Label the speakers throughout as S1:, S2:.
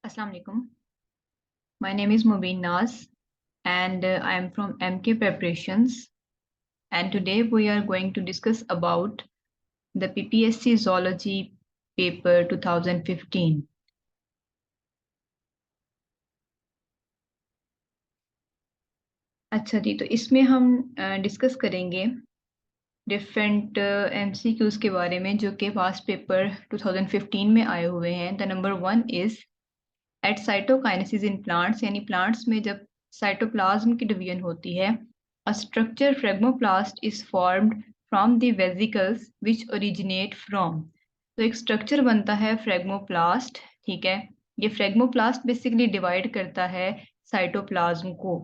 S1: Assalamu alaikum. My name is Mubin Naz and I am from MK Preparations, and today we are going to discuss about the PPSC Zoology paper 2015. अच्छा जी, तो इसमें हम discuss करेंगे different MCQs के बारे में जो कि पास्ट पेपर 2015 में आए हुए हैं। The number 1 is at cytokinesis in plants, यानी प्लांट्स में जब साइटोप्लाज्म की डिवीजन होती है, a structure phragmoplast is formed from the vesicles which originate from. तो एक स्ट्रक्चर बनता है फ्रेगमोप्लास्ट, ठीक है। ये फ्रेगमोप्लास्ट बेसिकली डिवाइड करता है साइटोप्लाज्म को।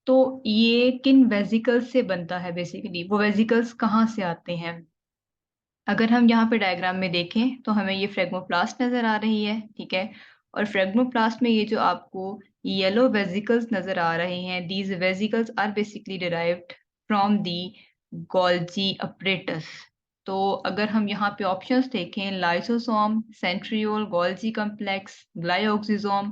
S1: तो ये किन वेसिकल्स से बनता है? बेसिकली वो वेसिकल्स कहाँ से आते हैं? अगर हम यहाँ पे डायग्राम में देखें तो हमें ये फ्रेगमोप्लास्ट नजर आ रही है, ठीक है। और फ्रेगमोप्लास्ट में ये जो आपको येलो वेसिकल्स नजर आ रहे हैं, these vesicles are basically derived from the Golgi apparatus. तो अगर हम यहाँ पे ऑप्शंस देखें, lysosome, centriole, Golgi complex, glyoxysome,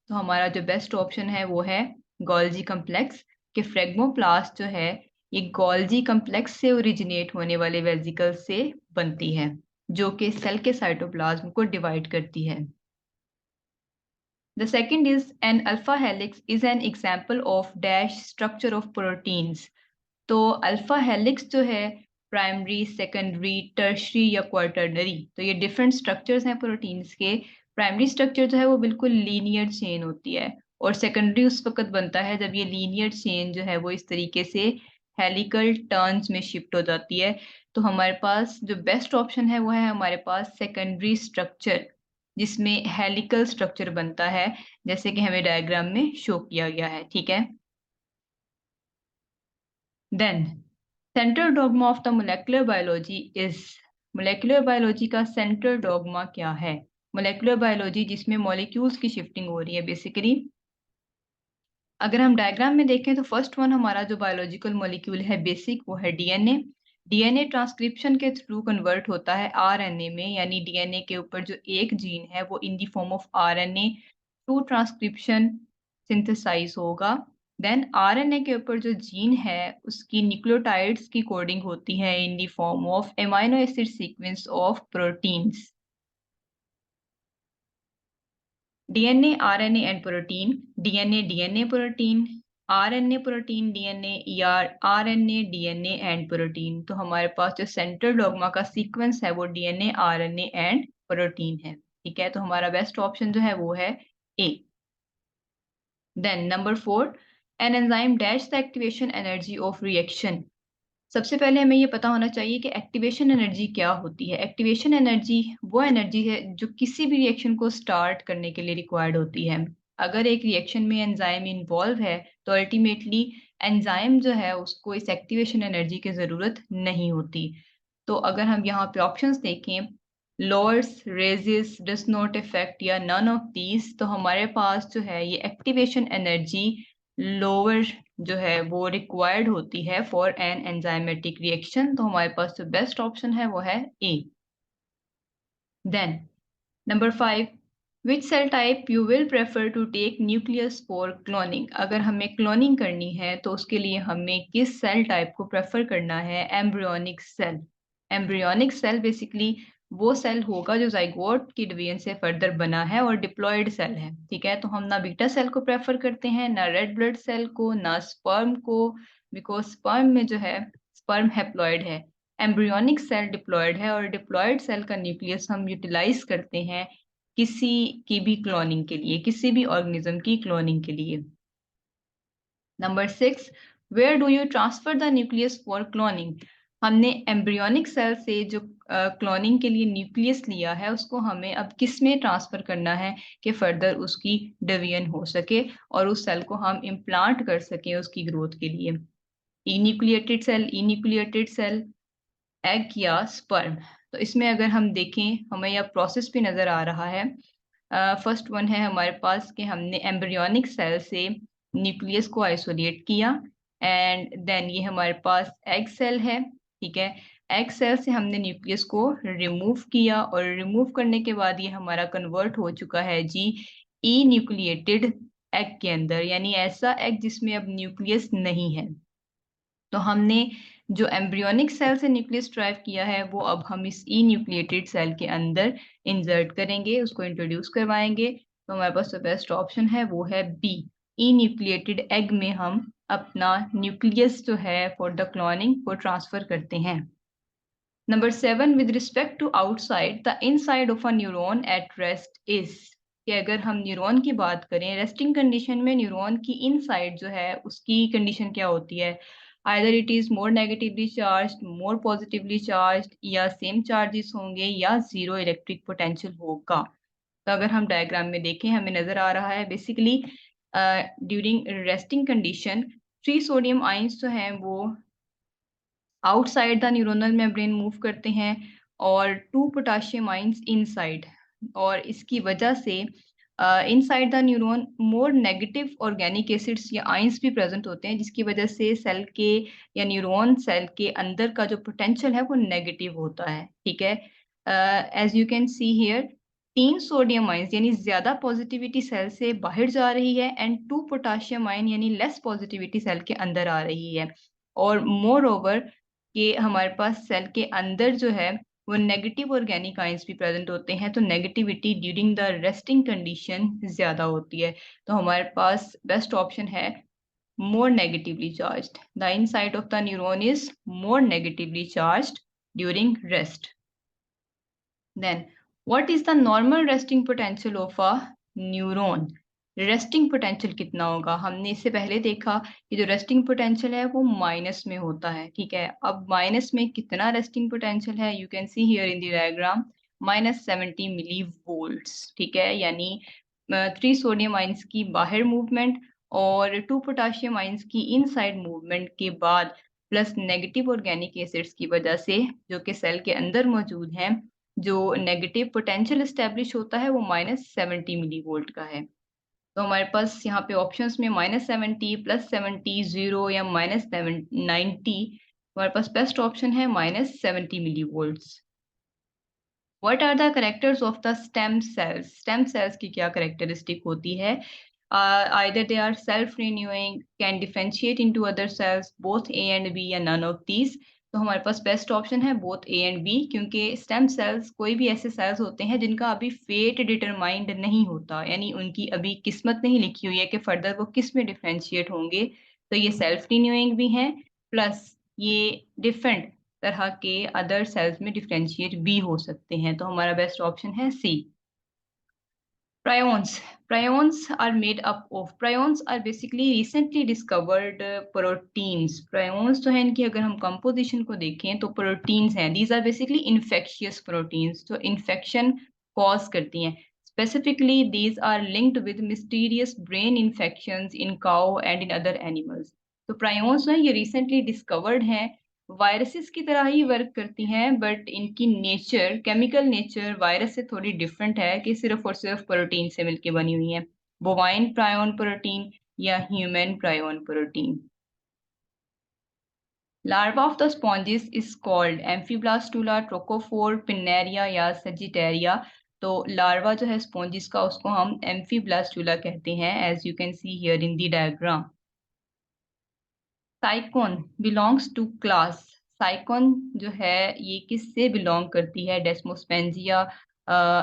S1: तो हमारा जो बेस्ट ऑप्शन है वो है गोल्जी कम्प्लेक्स। कि फ्रेगमोप्लास्ट जो है ये गोल्जी कम्प्लेक्स से ओरिजिनेट होने वाले वेसिकल से बनती है, जो कि सेल के साइटोप्लाज्म को डिवाइड करती है। The second is an alpha helix is an example of dash structure of proteins. तो अल्फा हेलिक्स जो है प्राइमरी, सेकेंडरी, टर्शरी या क्वार्टरनरी, तो ये डिफरेंट स्ट्रक्चर्स हैं प्रोटीन्स के। प्राइमरी स्ट्रक्चर जो है वो बिल्कुल लीनियर चेन होती है, और सेकेंडरी उस वक्त बनता है जब ये लीनियर चेन जो है वो इस तरीके से हेलिकल टर्न्स में शिफ्ट हो जाती है। तो हमारे पास जो बेस्ट ऑप्शन है वो है हमारे पास सेकेंडरी स्ट्रक्चर, जिसमें हेलिकल स्ट्रक्चर बनता है, जैसे कि हमें डायग्राम में शो किया गया है, ठीक है। Then central dogma of the molecular biology is, molecular biology का सेंट्रल डॉगमा क्या है? मोलेकुलर बायोलॉजी जिसमें मॉलिक्यूल्स की शिफ्टिंग हो रही है बेसिकली। अगर हम डायग्राम में देखें तो फर्स्ट वन हमारा जो बायोलॉजिकल मॉलिक्यूल है बेसिक, वो है डीएनए। डीएनए ट्रांसक्रिप्शन के थ्रू कन्वर्ट होता है आरएनए में, यानी डीएनए के ऊपर जो एक जीन है वो in the form of RNA through transcription synthesize होगा। देन आरएनए के ऊपर जो जीन है उसकी न्यूक्लियोटाइड्स की कोडिंग होती है इन the form of amino acid sequence of proteins. DNA, RNA and protein, DNA DNA protein, RNA protein DNA, या आरएनए डीएनए एंड प्रोटीन। तो हमारे पास जो सेंट्रल डॉगमा का सीक्वेंस है वो डीएनए, आरएनए एंड प्रोटीन है, ठीक है। तो हमारा बेस्ट ऑप्शन जो है वो है A. Then number 4, an enzyme dash the activation energy of reaction. सबसे पहले हमें ये पता होना चाहिए कि एक्टिवेशन एनर्जी क्या होती है। एक्टिवेशन एनर्जी वो एनर्जी है जो किसी भी रिएक्शन को स्टार्ट करने के लिए रिक्वायर्ड होती है। अगर एक रिएक्शन में एंजाइम इन्वॉल्व है तो अल्टीमेटली एंजाइम जो है उसको इस एक्टिवेशन एनर्जी की ज़रूरत नहीं होती। तो अगर हम यहाँ पे ऑप्शंस देखें, लोअर्स, रेजिस, डज नॉट इफेक्ट या नन ऑफ दीज, तो हमारे पास जो है ये एक्टिवेशन एनर्जी लोअर जो है वो रिक्वायर्ड होती है फॉर एन एंजाइमेटिक रिएक्शन। तो हमारे पास जो बेस्ट ऑप्शन है वो है A. Then number 5, which cell type you will prefer to take nucleus for cloning. अगर हमें क्लोनिंग करनी है तो उसके लिए हमें किस सेल टाइप को प्रेफर करना है? Embryonic cell. Embryonic cell basically वो सेल होगा जो जाइगोट की डिवीजन से फर्दर बना है और डिप्लॉयड सेल है, ठीक है। तो हम ना बीटा सेल को प्रेफर करते हैं, ना रेड ब्लड सेल को, ना स्पर्म को, बिकॉज स्पर्म में जो है स्पर्म हैप्लॉयड है, एम्ब्रियोनिक सेल डिप्लॉयड है, और डिप्लॉयड सेल का न्यूक्लियस हम यूटिलाइज करते हैं किसी की भी क्लोनिंग के लिए, किसी भी ऑर्गेनिज्म की क्लोनिंग के लिए। Number 6, where do you transfer the nucleus for cloning. हमने एम्ब्रियोनिक सेल से जो क्लोनिंग के लिए न्यूक्लियस लिया है उसको हमें अब किस में ट्रांसफर करना है कि फर्दर उसकी डिवीजन हो सके और उस सेल को हम इम्प्लांट कर सकें उसकी ग्रोथ के लिए। इन्यूक्लिएटेड सेल, इन्यूक्लिएटेड सेल, एग या स्पर्म। तो इसमें अगर हम देखें हमें यह प्रोसेस भी नजर आ रहा है। फर्स्ट वन है हमारे पास कि हमने एम्ब्रियोनिक सेल से न्यूक्लियस को आइसोलेट किया, एंड देन ये हमारे पास एग सेल है, ठीक है। एग सेल से हमने न्यूक्लियस को रिमूव किया, और रिमूव करने के बाद ये हमारा कन्वर्ट हो चुका है जी ई न्यूक्लिएटेड एग के अंदर, यानी ऐसा एग जिसमें अब न्यूक्लियस नहीं है। तो हमने जो एम्ब्रियोनिक सेल से न्यूक्लियस ड्राइव किया है वो अब हम इस ई न्यूक्लिएटेड सेल के अंदर इंसर्ट करेंगे, उसको इंट्रोड्यूस करवाएंगे। तो हमारे पास जो बेस्ट ऑप्शन है वो है बी। ई न्यूक्लिएटेड एग में हम अपना न्यूक्लियस जो है फॉर द क्लोनिंग वो ट्रांसफर करते हैं। Number 7, with respect to outside the inside of a neuron at rest is, कि अगर हम न्यूरॉन की बात करें रेस्टिंग कंडीशन में, न्यूरॉन की इनसाइड जो है उसकी कंडीशन क्या होती है? Either it is more negatively charged, more positively charged, या सेम चार्जेस होंगे, या जीरो इलेक्ट्रिक पोटेंशियल होगा। तो अगर हम डायग्राम में देखें हमें नजर आ रहा है basically during resting condition 3 sodium ions जो हैं वो outside the neuronal membrane move करते हैं और 2 पोटेशियम आयंस इनसाइड, और इसकी वजह से inside the neuron more negative organic acids या आयंस भी प्रेजेंट होते हैं, जिसकी वजह से सेल के या न्यूरॉन सेल के अंदर का जो पोटेंशियल है वो नेगेटिव होता है। ठीक है, as you can see here 3 sodium ions यानी ज्यादा पॉजिटिविटी सेल से बाहर जा रही है एंड 2 पोटेशियम आयन यानी लेस पॉजिटिविटी सेल के अंदर आ रही है। और मोर ओवर कि हमारे पास सेल के अंदर जो है वो नेगेटिव ऑर्गेनिक आयंस भी प्रेजेंट होते हैं, तो negativity during the resting condition ज्यादा होती है। तो हमारे पास बेस्ट ऑप्शन है more negatively charged. The inside of the neuron is more negatively charged during rest. Then, what is the normal resting potential of a neuron? Resting potential कितना होगा? हमने इससे पहले देखा कि जो रेस्टिंग पोटेंशियल है वो माइनस में होता है। ठीक है, अब माइनस में कितना रेस्टिंग पोटेंशियल है? You can see here in the diagram -70 millivolts. ठीक है, यानी 3 सोडियम आइंस की बाहर मूवमेंट और 2 पोटेशियम आइंस की इनसाइड मूवमेंट के बाद प्लस नेगेटिव ऑर्गेनिक एसिड्स की वजह से जो कि सेल के अंदर मौजूद हैं, जो नेगेटिव पोटेंशियल एस्टेब्लिश होता है वो -70 मिली वोल्ट का है। तो हमारे पास यहाँ पे ऑप्शंस में -70, +70, 0 या -90, हमारे पास बेस्ट ऑप्शन है -70 millivolts. What are the characters of the stem cells? Stem cells की क्या कैरेक्टरिस्टिक होती है? Either they are self renewing, can differentiate into other cells, both A and B, या नन ऑफ दीज। तो हमारे पास best option है both A and B, क्योंकि स्टेम सेल्स कोई भी ऐसे सेल्स होते हैं जिनका अभी फेट डिटरमाइंड नहीं होता, यानी उनकी अभी किस्मत नहीं लिखी हुई है कि फर्दर वो किस में डिफरेंशिएट होंगे। तो ये सेल्फ रिन्यूइंग भी हैं, प्लस ये डिफरेंट तरह के अदर सेल्स में डिफरेंशिएट भी हो सकते हैं। तो हमारा बेस्ट ऑप्शन है सी। Prions. Prions are made up of. Prions are basically recently discovered proteins. Prions जो है इनकी अगर हम composition को देखें तो proteins हैं. These are basically infectious proteins जो infection cause करती हैं. Specifically, these are linked with mysterious brain infections in cow and in other animals. तो prions जो हैं ये recently discovered हैं, वायरसेस की तरह ही वर्क करती हैं, बट इनकी नेचर, केमिकल नेचर वायरस से थोड़ी डिफरेंट है कि सिर्फ और सिर्फ प्रोटीन से मिलके बनी हुई है। बोवाइन प्रायोन प्रोटीन या human prion protein. Larva of the sponges is called amphiblastula, trochophore, pinaria या सजिटेरिया। तो लार्वा जो है स्पॉन्जिस का उसको हम एम्फीब्लास्टुला कहते हैं, as you can see here in the diagram. Sycon belongs to class. Sycon जो है ये किससे बिलोंग करती है? डेस्मोस्पेंजिया,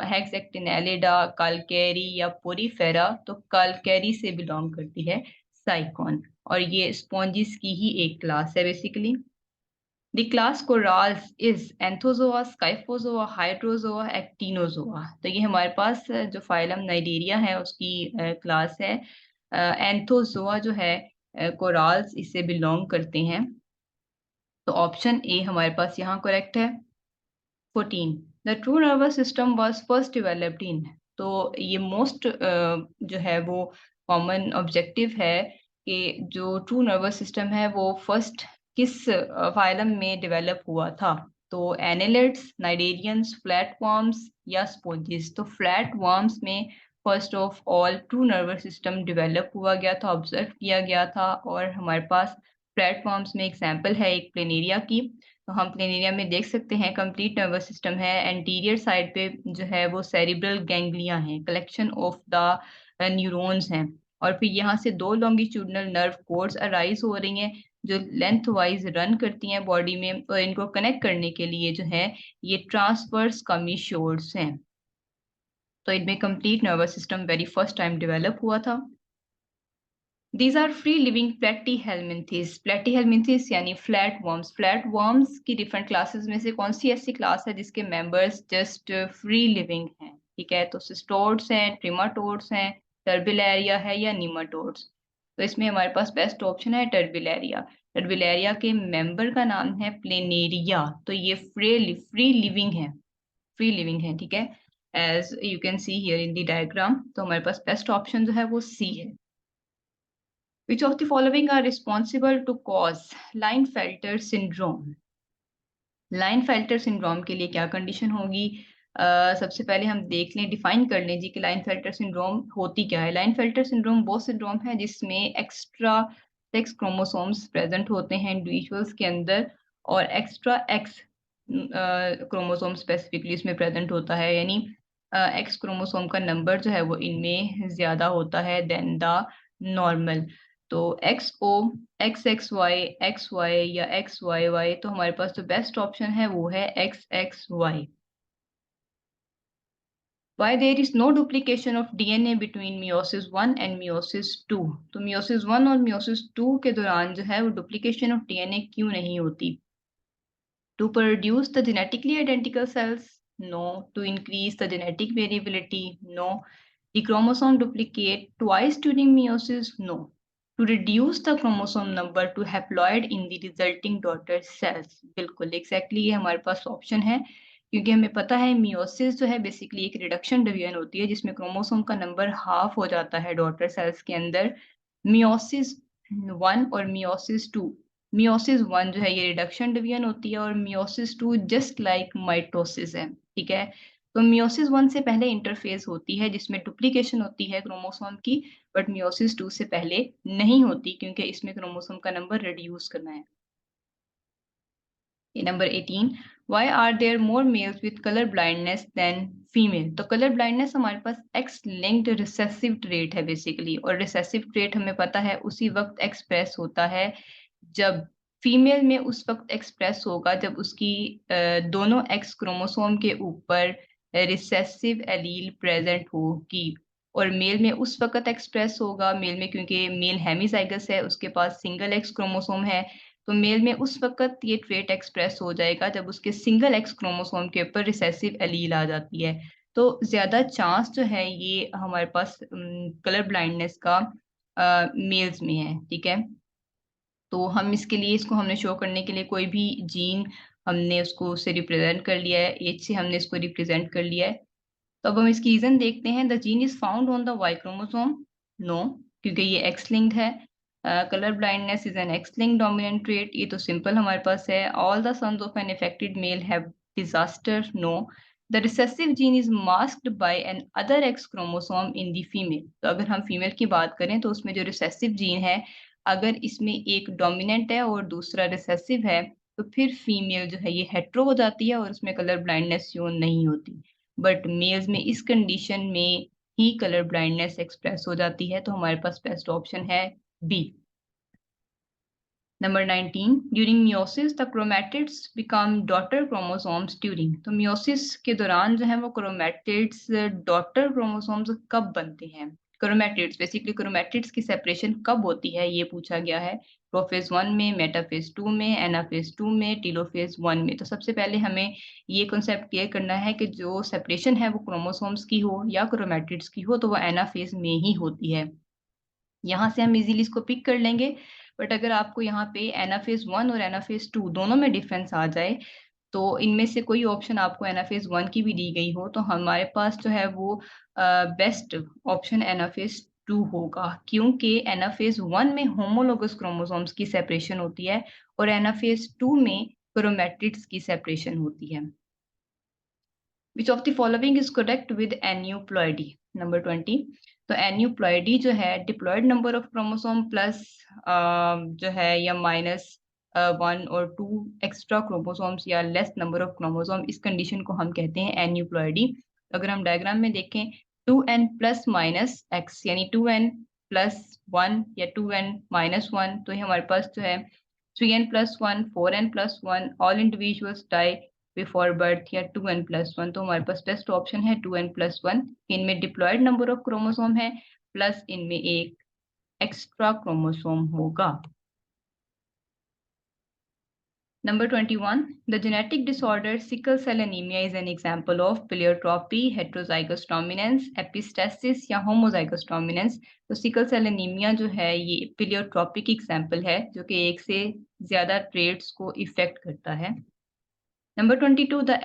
S1: हेक्सेक्टिनेलिडा, कालकेरी या पोरीफेरा। तो कालकेरी से बिलोंग करती है साइकोन, और ये स्पॉन्जिस की ही एक क्लास है basically. The class corals is anthozoa, scyphozoa, hydrozoa, actinozoa. तो ये हमारे पास जो फाइलम नाइडेरिया है उसकी क्लास है। एंथोजोआ जो है कोराल्स इससे बिलोंग करते हैं। तो ऑप्शन ए हमारे पास यहाँ करेक्ट है। 14, the true nervous system was first developed in. तो ये मोस्ट जो है वो कॉमन ऑब्जेक्टिव है कि जो ट्रू नर्वस सिस्टम है वो फर्स्ट किस फाइलम में डेवलप हुआ था? तो एनेलिड्स, नाइडेरियंस, फ्लैटवर्म्स या स्पोंजिस। तो फ्लैटवर्म्स में first of all true nervous system develop हुआ गया था, ऑब्जर्व किया गया था। और हमारे पास प्लेटफॉर्म्स में एग्जाम्पल है एक प्लेनेरिया की। तो हम प्लेनेरिया में देख सकते हैं कंप्लीट नर्वस सिस्टम है। एंटीरियर साइड पे जो है वो सेरिब्रल गैंग्लिया है, कलेक्शन ऑफ द न्यूरॉन्स हैं, और फिर यहाँ से 2 लॉन्गिट्यूडनल नर्व कोर्ड्स अराइज हो रही हैं जो लेंथ वाइज रन करती हैं बॉडी में, और इनको कनेक्ट करने के लिए जो है ये ट्रांसवर्स कमीशोर्स हैं। तो इनमें complete nervous system very first time develop हुआ था। These are free living platyhelminthes। platyhelminthes यानी फ्लैट वर्म्स। फ्लैट वर्म्स की डिफरेंट क्लासेस में से कौन सी ऐसी क्लास है जिसके मेंबर्स जस्ट फ्री लिविंग हैं? ठीक है, तो सिस्टोड्स हैं, ट्रिमाटोड्स हैं, टर्बिलैरिया है या निमाटोड्स। तो इसमें हमारे पास बेस्ट ऑप्शन है टर्बिलैरिया। टर्बिलैरिया के मेंबर का नाम है प्लेनेरिया। तो ये फ्री लिविंग है, फ्री लिविंग है। ठीक है, as you can see here in the diagram. तो हमारे पास बेस्ट ऑप्शन जो है वो सी है। Which of the following are responsible to cause Klinefelter syndrome? Klinefelter syndrome के लिए क्या कंडीशन होगी? सबसे पहले हम देख लें, डिफाइन कर लें जी कि लाइनफेल्टर सिंड्रोम होती क्या है। लाइनफेल्टर सिंड्रोम वो सिंड्रोम है जिसमें एक्स्ट्रा सेक्स क्रोमोसोम्स प्रेजेंट होते हैं इंडिविजुअल्स के अंदर, और एक्स्ट्रा एक्स क्रोमोसोम स्पेसिफिकली इसमें प्रेजेंट होता है, यानी एक्स क्रोमोसोम का नंबर जो है वो इनमें ज्यादा होता है देन द नॉर्मल। तो एक्स ओ, एक्स वाई या एक्स वाई वाई, तो हमारे पास जो बेस्ट ऑप्शन है वो है X X Y. Why there is no duplication of DNA between meiosis 1 and meiosis 2? तो meiosis 1 और meiosis 2 के दौरान जो है वो डुप्लीकेशन ऑफ डीएनए क्यों नहीं होती? To produce the genetically identical cells? No. To increase the genetic variability? No. The chromosome duplicate twice during meiosis? No. To reduce the chromosome number to haploid in the resulting daughter cells? बिल्कुल exactly ये हमारे पास option है, क्योंकि हमें पता है meiosis जो है बेसिकली एक रिडक्शन डिवीजन होती है जिसमें क्रोमोसोम का नंबर हाफ हो जाता है डॉटर सेल्स के अंदर। मियोसिस 1 और मियोसिस 2, मियोसिस 1 जो है ये रिडक्शन डिवीजन होती है, और मियोसिस 2 जस्ट लाइक माइटोसिस है। ठीक है, तो मियोसिस 1 से पहले इंटरफेज होती है जिसमें डुप्लीकेशन होती है क्रोमोसोम की, बट मियोसिस 2 से पहले नहीं होती क्योंकि इसमें क्रोमोसोम का नंबर रिड्यूस करना है। Number 18, why are there more males with colour blindness than female? तो कलर ब्लाइंडनेस हमारे पास एक्स लिंक्ड रिसेसिव ट्रेट है बेसिकली, और रिसेसिव ट्रेट हमें पता है उसी वक्त एक्सप्रेस होता है जब फीमेल में उस वक्त एक्सप्रेस होगा जब उसकी दोनों एक्स क्रोमोसोम के ऊपर रिसेसिव एलील प्रेजेंट होगी, और मेल में उस वक्त एक्सप्रेस होगा, मेल में क्योंकि मेल हेमिजाइगस है उसके पास सिंगल एक्स क्रोमोसोम है, तो मेल में उस वक्त ये ट्रेट एक्सप्रेस हो जाएगा जब उसके सिंगल एक्स क्रोमोसोम के ऊपर रिसेसिव एलील आ जाती है। तो ज्यादा चांस जो है ये हमारे पास कलर ब्लाइंडनेस का मेल्स में है। ठीक है, तो हम इसके लिए इसको हमने शो करने के लिए कोई भी जीन हमने उसको उससे रिप्रेजेंट कर लिया है, एज से हमने इसको रिप्रेजेंट कर लिया है। तो अब हम इसकी रीजन देखते हैं। The gene is found on the Y chromosome? No, क्योंकि ये एक्स लिंक्ड है। Colour blindness is an X linked dominant trait, ये तो सिंपल हमारे पास है। All the sons of an affected male have disaster? No. The recessive gene is masked by an other X chromosome in the female. तो अगर हम female की बात करें तो उसमें जो रिसेसिव जीन है, अगर इसमें एक डोमिनेंट है और दूसरा रिसेसिव है, तो फिर फीमेल जो है ये हेट्रो हो जाती है और उसमें कलर ब्लाइंडनेस शो नहीं होती। बट मेल्स में इस कंडीशन में ही कलर ब्लाइंडनेस एक्सप्रेस हो जाती है, तो हमारे पास बेस्ट ऑप्शन है B. Number 19, during meiosis the chromatids become daughter chromosomes during. तो मियोसिस के दौरान जो है वो क्रोमैटिड्स डॉटर क्रोमोसोम्स कब बनते हैं? क्रोमैटिड्स बेसिकली क्रोमैटिड्स की सेपरेशन कब होती है ये पूछा गया है। प्रोफेज 1 में, मेटाफेज 2 में, एनाफेज 2 में, टीलोफेज 1 में। तो सबसे पहले हमें ये कॉन्सेप्ट क्लियर करना है कि जो सेपरेशन है वो क्रोमोसोम्स की हो या क्रोमैटिड्स की हो, तो वो एनाफेज में ही होती है। यहाँ से हम इजीली इसको पिक कर लेंगे, बट अगर आपको यहाँ पे एनाफेज 1 और एनाफेज 2 दोनों में डिफरेंस आ जाए, तो इनमें से कोई ऑप्शन आपको एनाफेज 1 की भी दी गई हो, तो हमारे पास जो है वो बेस्ट ऑप्शन एनाफेज 2 होगा, क्योंकि एनाफेज 1 में होमोलोगस क्रोमोसोम्स की सेपरेशन होती है और एनाफेज 2 में क्रोमैटिड्स की सेपरेशन होती है। Which of the following is correct with aneuploidy? Number 20, तो एन्यूप्लॉइडी जो है diploid number of chromosome plus जो है या माइनस 1 और 2 एक्स्ट्रा क्रोमोसोम्स या लेस नंबर ऑफ क्रोमोसोम, इस कंडीशन को हम कहते हैं एन्यूप्लॉइडी। अगर हम डायग्राम में देखें 2n प्लस माइनस एक्स, यानी 2n प्लस 1 या 2n माइनस 1, तो ये हमारे पास जो है 3n plus 1, 4n plus 1, all individuals die before birth, या 2n प्लस 1। तो हमारे पास बेस्ट ऑप्शन है 2n प्लस 1। इनमें डिप्लॉयड नंबर ऑफ क्रोमोसोम है, प्लस इनमें एक एक्स्ट्रा क्रोमोसोम होगा। Number 21, the genetic disorder sickle cell anemia is an example of pleiotropy, heterozygous dominance, epistasis या homozygous dominance। तो सिकल सेल एनीमिया जो है ये प्लियोट्रॉपी की एग्जाम्पल है, जो कि एक से ज्यादा ट्रेट्स को इफेक्ट करता है। Number 22, the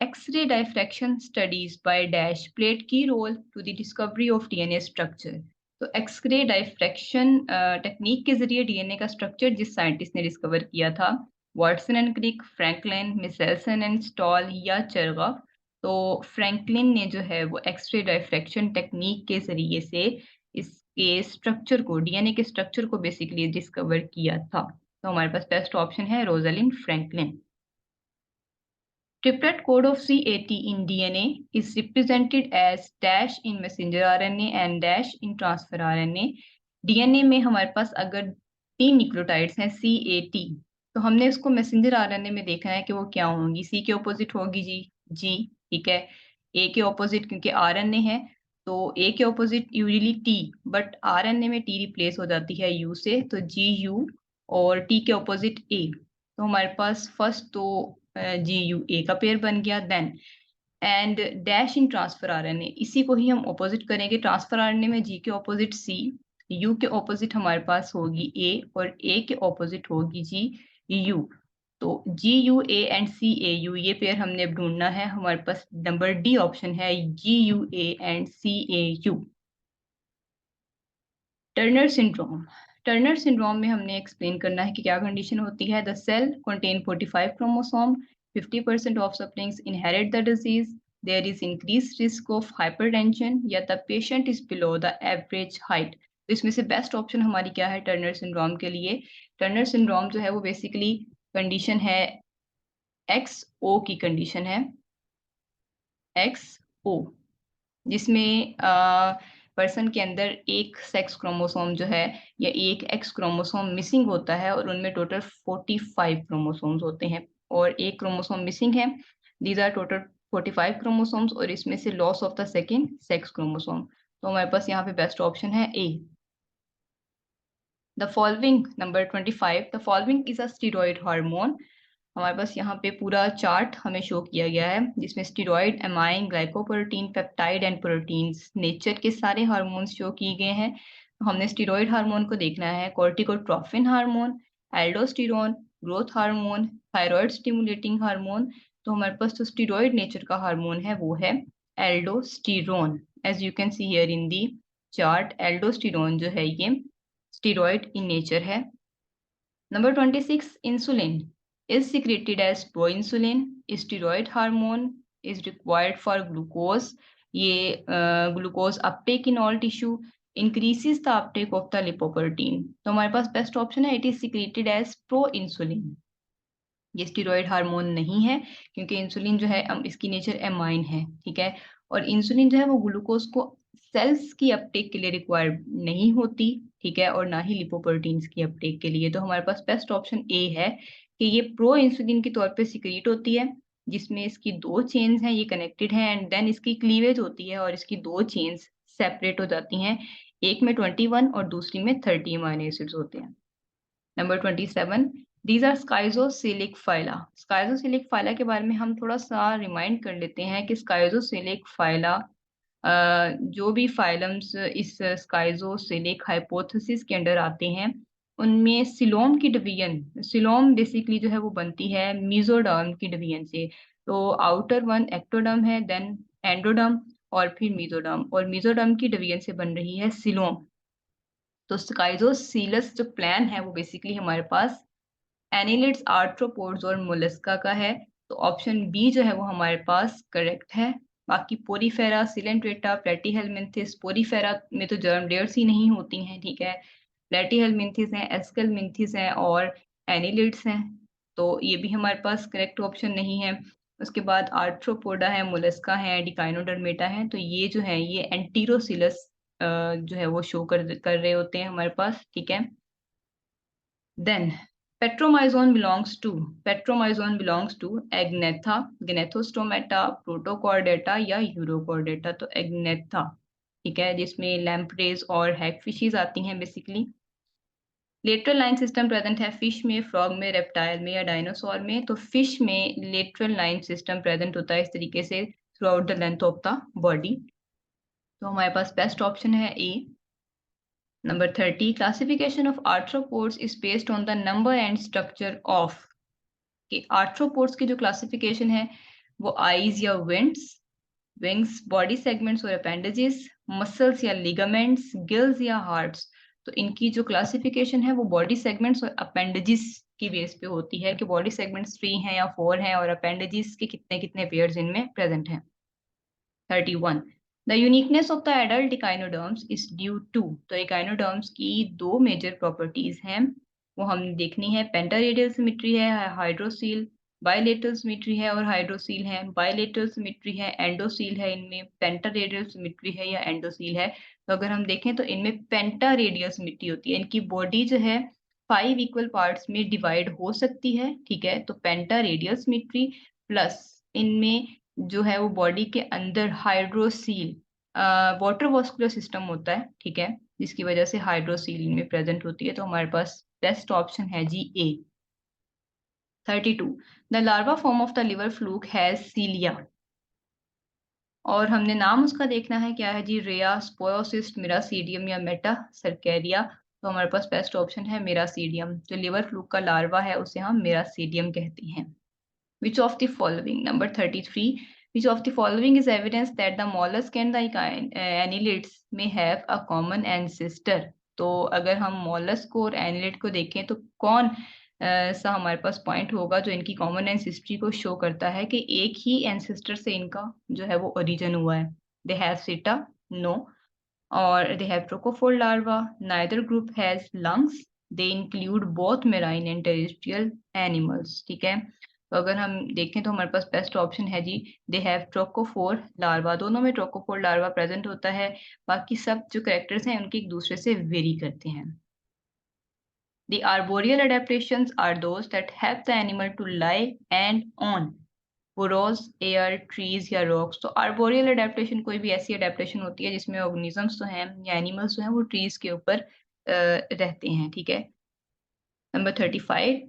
S1: X-ray diffraction studies by Dash played key role to the discovery of DNA structure। तो एक्सरे डायफ्रैक्शन टेक्निक के जरिए डीएनए का स्ट्रक्चर जिस साइंटिस्ट ने डिस्कवर किया था, Watson and Crick, Franklin, Meselson and Stahl या चरगॉफ। तो फ्रैंकलिन ने जो है वो एक्सरे डायफ्रैक्शन टेक्निक के जरिए से इसके स्ट्रक्चर को, डीएनए के स्ट्रक्चर को बेसिकली डिस्कवर किया था। तो हमारे पास बेस्ट ऑप्शन है Rosalind Franklin. Triplet code of C80 in DNA is represented as dash in messenger RNA and dash in transfer RNA। DNA में हमारे पास अगर 3 न्यूक्लियोटाइड्स हैं C80, तो हमने इसको मैसेंजर आरएनए में देखना है कि वो क्या होंगी। C के ऑपोजिट होगी जी, ठीक है। A के ऑपोजिट, क्योंकि आरएनए है तो A के opposite usually T, but RNA में T रिप्लेस हो जाती है U से, तो GU, और T के ऑपोजिट A। तो हमारे पास फर्स्ट तो GUA का पेयर बन गया। Then and dash in transfer RNA, इसी को ही हम ऑपोजिट करेंगे। ट्रांसफर आरएनए में G के ऑपोजिट C, U के ऑपोजिट हमारे पास होगी A, और A के ऑपोजिट होगी GU। तो GUA एंड CAU ये पेयर हमने अब ढूंढना है। हमारे पास नंबर डी ऑप्शन है, GUA and CAU। Turner syndrome, Turner syndrome में हमने एक्सप्लेन करना है कि क्या कंडीशन होती है। द सेल contain 45 क्रोमोसोम, 50% ऑफ siblings inherit the disease, there is increased risk of hypertension, या the patient is below the average height। तो इसमें से बेस्ट ऑप्शन हमारी क्या है टर्नर सिंड्रोम के लिए। टर्नर सिंड्रोम जो है वो बेसिकली कंडीशन है XO की कंडीशन है, XO, जिसमें पर्सन के अंदर एक सेक्स क्रोमोसोम जो है या एक एक्स क्रोमोसोम मिसिंग होता है, और उनमें टोटल 45 क्रोमोसोम्स होते हैं, और एक क्रोमोसोम मिसिंग है। दीज आर टोटल 45 क्रोमोसोम्स, और इसमें से loss of the second sex chromosome. तो हमारे पास यहाँ पे बेस्ट ऑप्शन है A. The following, number 25, the following is a steroid hormone. हमारे पास यहाँ पे पूरा चार्ट हमें शो किया गया है, जिसमें steroid, amine, glycoprotein, peptide and proteins, nature के सारे हार्मोन्स शो किए गए हैं। तो हमने स्टीरॉयड हार्मोन को देखना है। Corticotrophin hormone, aldosterone, growth hormone, thyroid stimulating hormone. तो हमारे पास जो स्टीरॉयड नेचर का हार्मोन है वो है aldosterone. As you can see here in the chart, aldosterone जो है ये स्टीरॉयड इन नेचर है। Number 26, insulin is secreted as proinsulin. Steroid hormone is required for glucose. ये glucose uptake in all tissue increases the uptake of the lipoprotein। तो हमारे पास best option है, it is secreted as proinsulin। ये steroid hormone नहीं है, क्योंकि insulin जो है इसकी नेचर एमाइन है, ठीक है। और इंसुलिन जो है वो ग्लूकोज को सेल्स की अपटेक के लिए रिक्वायर्ड नहीं होती, ठीक है, और ना ही लिपोप्रोटीन्स की अपटेक के लिए। तो हमारे पास बेस्ट ऑप्शन ए है कि ये प्रो इंसुलिन के तौर पे सिक्रीट होती है, जिसमें इसकी 2 चेन्स हैं, ये कनेक्टेड है, एंड देन इसकी क्लीवेज होती है और इसकी 2 चेन्स सेपरेट हो जाती हैं। एक में 21 और दूसरी में 30 अमीनो एसिड्स होते हैं। Number 27, these are schizocoelic phyla. Schizocoelic phyla के बारे में हम थोड़ा सा रिमाइंड कर लेते हैं कि स्काइजोसिलिक फाइला, जो भी फाइलम्स इस स्काइजोसिलिक हाइपोथेसिस के अंडर आते हैं, उनमें सिलोम की डिवीजन, सिलोम बेसिकली जो है वो बनती है मीजोडर्म की डिवीजन से। तो आउटर वन एक्टोडर्म है, देन एंडोडर्म, और फिर मीजोडर्म, और मीजोडर्म की डिवीजन से बन रही है सिलोम। तो स्काइजोसीलस जो प्लान है वो बेसिकली हमारे पास एनिलिड्स, आर्थ्रोपोड्स और मोलस्का का है। तो ऑप्शन बी जो है वो हमारे पास करेक्ट है। बाकी पोरीफेरा, सिलेंट्रेटा, प्लेटीहेलमिन्थिस, पोरीफेरा में तो जर्मडेयर्स ही नहीं होती हैं, ठीक है। प्लेटीहेलमिन्थिस हैं, एस्केलमिन्थिस हैं और एनिलिड्स हैं, तो ये भी हमारे पास करेक्ट ऑप्शन नहीं है। उसके बाद आर्थ्रोपोडा है, मोलस्का है, डिकाइनोडर्मेटा है। तो ये जो है ये एंटीरोसिलस जो है वो शो कर रहे होते हैं हमारे पास, ठीक है। Then Petromyzon belongs to Agnatha, Gnathostomata, Protochordata या यूरोकॉर्डेटा। तो एग्नेथा, ठीक है, जिसमें लैम्प्रेज और हैगफिशेस आती हैं basically. Lateral line system present है फिश में, फ्रॉग में, रेप्टाइल में या डायनासोर में। तो फिश में लेटरल लाइन सिस्टम प्रेजेंट होता है इस तरीके से throughout the length of the body. तो हमारे पास बेस्ट ऑप्शन है A. Number 30, classification of arthropods is based on the number and structure of. कि आर्थ्रोपोड्स की जो क्लासिफिकेशन है वो आईज या विंग्स, बॉडी सेगमेंट्स और अपेंडेजेस, मसल्स या लिगामेंट्स, गिल्स या हार्ट्स। तो इनकी जो क्लासिफिकेशन है वो बॉडी सेगमेंट्स और अपेंडेजेस की बेस पे होती है कि बॉडी सेगमेंट्स 3 हैं या 4 हैं और अपेंडेजेस के कितने कितने पेयर्स इनमें प्रेजेंट हैं। 31, the uniqueness of the adult echinoderms is due to. तो इकाइनोडर्म्स की दो मेजर प्रॉपर्टीज हैं, वो हम देखनी है। पेंटारेडियल सिमेट्री है, हाइड्रोसील, बाइलेटरल सिमेट्री है और हाइड्रोसील है। बाइलेटरल सिमेट्री है, एंडोसील है इनमें, पेंटारेडियल सिमेट्री है या एंडोसील है। तो अगर हम देखें तो इनमें पेंटारेडियल सिमेट्री होती है। इनकी बॉडी जो है 5 इक्वल पार्ट्स में डिवाइड हो सकती है, ठीक है। तो पेंटारेडियल सिमेट्री प्लस इनमें जो है वो बॉडी के अंदर हाइड्रोसील वाटर वॉस्कुलर सिस्टम होता है, ठीक है, जिसकी वजह से हाइड्रोसील में प्रेजेंट होती है। तो हमारे पास बेस्ट ऑप्शन है जी A. 32, the larva form of the liver fluke has cilia. और हमने नाम उसका देखना है क्या है जी, रेया, स्पोयोसिस्ट, मिरासीडियम या मेटा सर्केरिया। तो हमारे पास बेस्ट ऑप्शन है मिरासीडियम। जो लिवर फ्लूक का लार्वा है उसे हम मिरासीडियम कहते हैं। Which of the following, number 33, which of the following is evidence that the mollusk and the annelids may have a common ancestor? तो अगर हम mollusk और annelid को देखें तो कौन सा हमारे पास पॉइंट होगा जो इनकी कॉमन एंसेस्ट्री को शो करता है कि एक ही एंसेस्टर से इनका जो है वो ओरिजिन हुआ है। दे हैव सीटा, नो, और they have trophophore larva, neither group has lungs, they include both marine and terrestrial animals, ठीक है। तो अगर हम देखें तो हमारे पास बेस्ट ऑप्शन है जी, दे हैव ट्रोकोफोर लार्वा। दोनों में ट्रोकोफोर लार्वा प्रेजेंट होता है, बाकी सब जो कैरेक्टर्स हैं उनके एक दूसरे से वेरी करते हैं। The arboreal adaptations are those that help the animal to lie and on burrows, air, trees या rocks। तो arboreal adaptation कोई भी ऐसी adaptation होती है जिसमें organisms तो हैं या animals जो हैं वो trees के ऊपर रहते हैं, ठीक है। Number 35,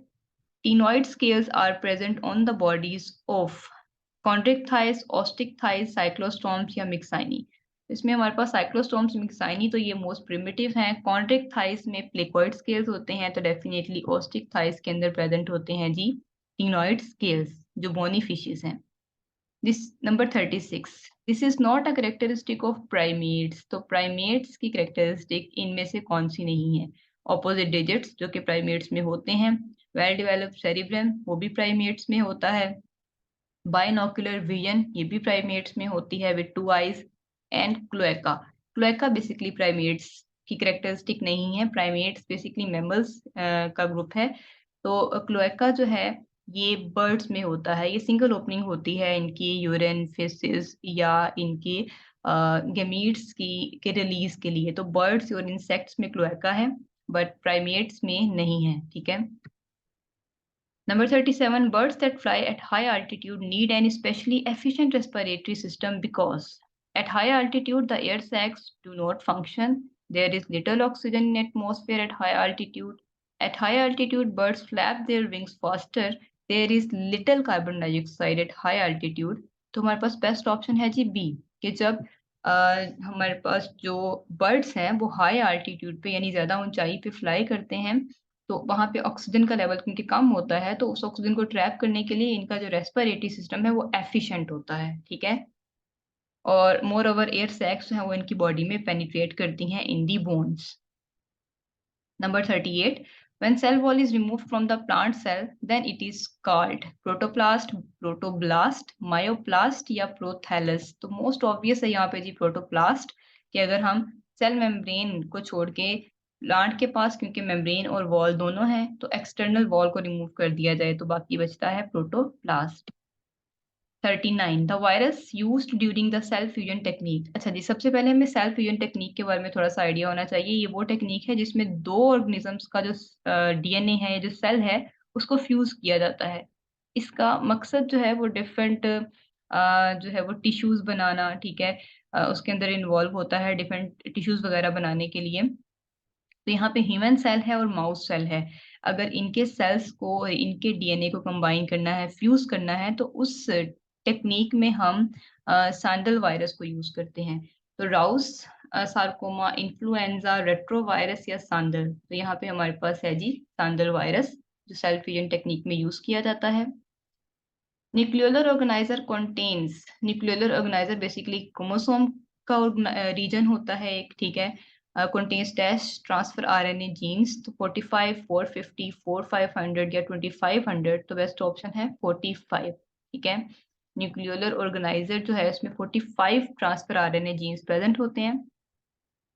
S1: Ctenoid scales are present on the bodies of chondrichthyes, osteichthyes, cyclostomes या myxini। इसमें हमारे पास साइक्लोस्टोम्स, मिक्साइनी तो ये मोस्ट प्रिमिटिव हैं। कॉन्ड्रिक्टाइस में प्लेकोइड स्केल्स होते हैं, तो डेफिनेटली ओस्टिकथाइस के अंदर प्रेजेंट होते हैं जी टीनोइड स्केल्स जो बोनी फिशेस हैं। This number 36, this is not a characteristic of primates. तो प्राइमेट्स की करेक्टरिस्टिक इनमें से कौन सी नहीं है? ऑपोजिट डिजिट्स जो कि प्राइमेट्स में होते हैं, वेल डेवलप्ड सेरिब्रम वो भी प्राइमेट्स में होता है, बाइनोकुलर विजन ये भी प्राइमेट्स में होती है with 2 eyes, and cloaca. Cloaca basically primates की करेक्टरिस्टिक नहीं है, प्राइमेट्स बेसिकली मैमल्स का ग्रुप है। तो क्लोएका जो है ये बर्ड्स में होता है, ये सिंगल ओपनिंग होती है इनकी यूरिन, फेसिस या इनकी गेमीट्स की के रिलीज के लिए। तो बर्ड्स और इंसेक्ट्स में क्लोएका है बट प्राइमेट्स में नहीं है, ठीक है। Number 37, birds that fly at high altitude need an especially efficient respiratory system because at high altitude the air sacs do not function. There is little oxygen in atmosphere at high altitude. At high altitude, birds flap their wings faster. There is little carbon dioxide at high altitude. तो हमारे पास best option है G B, कि जब हमारे पास जो birds हैं वो हाई आल्टीट्यूड पे यानी ज्यादा ऊंचाई पे फ्लाई करते हैं तो वहां पे ऑक्सीजन का लेवल क्योंकि कम होता है तो उस ऑक्सीजन को ट्रैप करने के लिए इनका जो रेस्पिरेटरी सिस्टम है वो एफिशिएंट होता है, ठीक है। और मोर ओवर एयर सैक्स हैं वो इनकी बॉडी में पेनिट्रेट करती हैं इन दी bones. Number 38, when cell wall is removed from the plant cell, then it is called protoplast, protoblast, myoplast या prothallus। तो मोस्ट ऑब्वियस है यहाँ पे जी प्रोटोप्लास्ट, कि अगर हम सेल मेम्ब्रेन को छोड़ के प्लांट के पास क्योंकि मेम्ब्रेन और वॉल दोनों हैं तो एक्सटर्नल वॉल को रिमूव कर दिया जाए तो बाकी बचता है protoplast. 39 the virus used during the cell fusion technique. अच्छा जी, सबसे पहले हमें सेल फ्यूजन टेक्निक के बारे में थोड़ा सा आइडिया होना चाहिए। ये वो टेक्निक है जिसमें दो ऑर्गेनिजम्स का जो डीएनए है, जो सेल है, उसको फ्यूज किया जाता है। इसका मकसद जो है वो डिफरेंट जो है वो टिश्यूज बनाना, ठीक है, उसके अंदर इन्वॉल्व होता है डिफरेंट टिश्यूज वगैरह बनाने के लिए। तो यहाँ पे ह्यूमन सेल है और माउस सेल है। अगर इनके सेल्स को और इनके डीएनए को कंबाइन करना है, फ्यूज करना है, तो उस टेक्निक में हम सैंडल वायरस को यूज करते हैं। तो राउस, सार्कोमा, इन्फ्लुएंजा, रेट्रोवायरस या सैंडल। तो यहाँ पे हमारे पास है जी सैंडल वायरस, जो सेल फ्यूजन टेक्निक में यूज किया जाता है। Nucleolar organizer contains, nucleolar organizer basically chromosome का रीजन होता है एक, ठीक है। Contains dash transfer RNA genes. तो 45, 450, 4500 या 2500, तो बेस्ट ऑप्शन है 45, ठीक है। न्यूक्लियोलर ऑर्गेनाइजर जो है उसमें 45 ट्रांसफर आरएनए जीन्स प्रेजेंट होते हैं।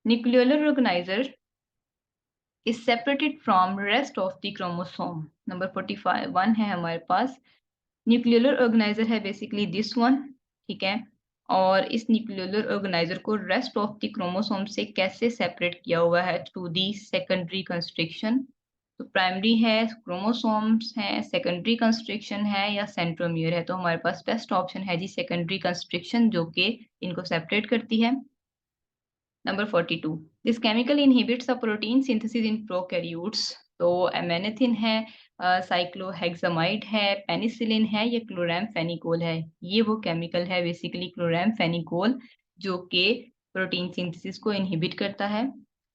S1: Nucleolar organiser is separated from rest of the chromosome। Number 45 1 है हमारे पास। न्यूक्लियोलर ऑर्गेनाइजर है बेसिकली दिस वन, ठीक है। और इस न्यूक्लियोलर ऑर्गेनाइजर को रेस्ट ऑफ द क्रोमोसोम से कैसे सेपरेट किया हुआ है? Through the secondary constriction. तो प्राइमरी है, क्रोमोसोम्स है, सेकेंडरी कंस्ट्रिक्शन है या सेंट्रोमियर है? तो हमारे पास बेस्ट ऑप्शन है जी सेकेंडरी कंस्ट्रिक्शन, जो कि इनको सेपरेट करती है। Number 42 this chemical inhibits the protein synthesis in prokaryotes. तो एमेनेथिन है, साइक्लोहेक्सामाइड है, पेनिसिलिन है या क्लोरैम्फेनिकोल है? ये वो केमिकल है बेसिकली क्लोरैम्फेनिकोल, जो कि प्रोटीन सिंथेसिस को इनहिबिट करता है।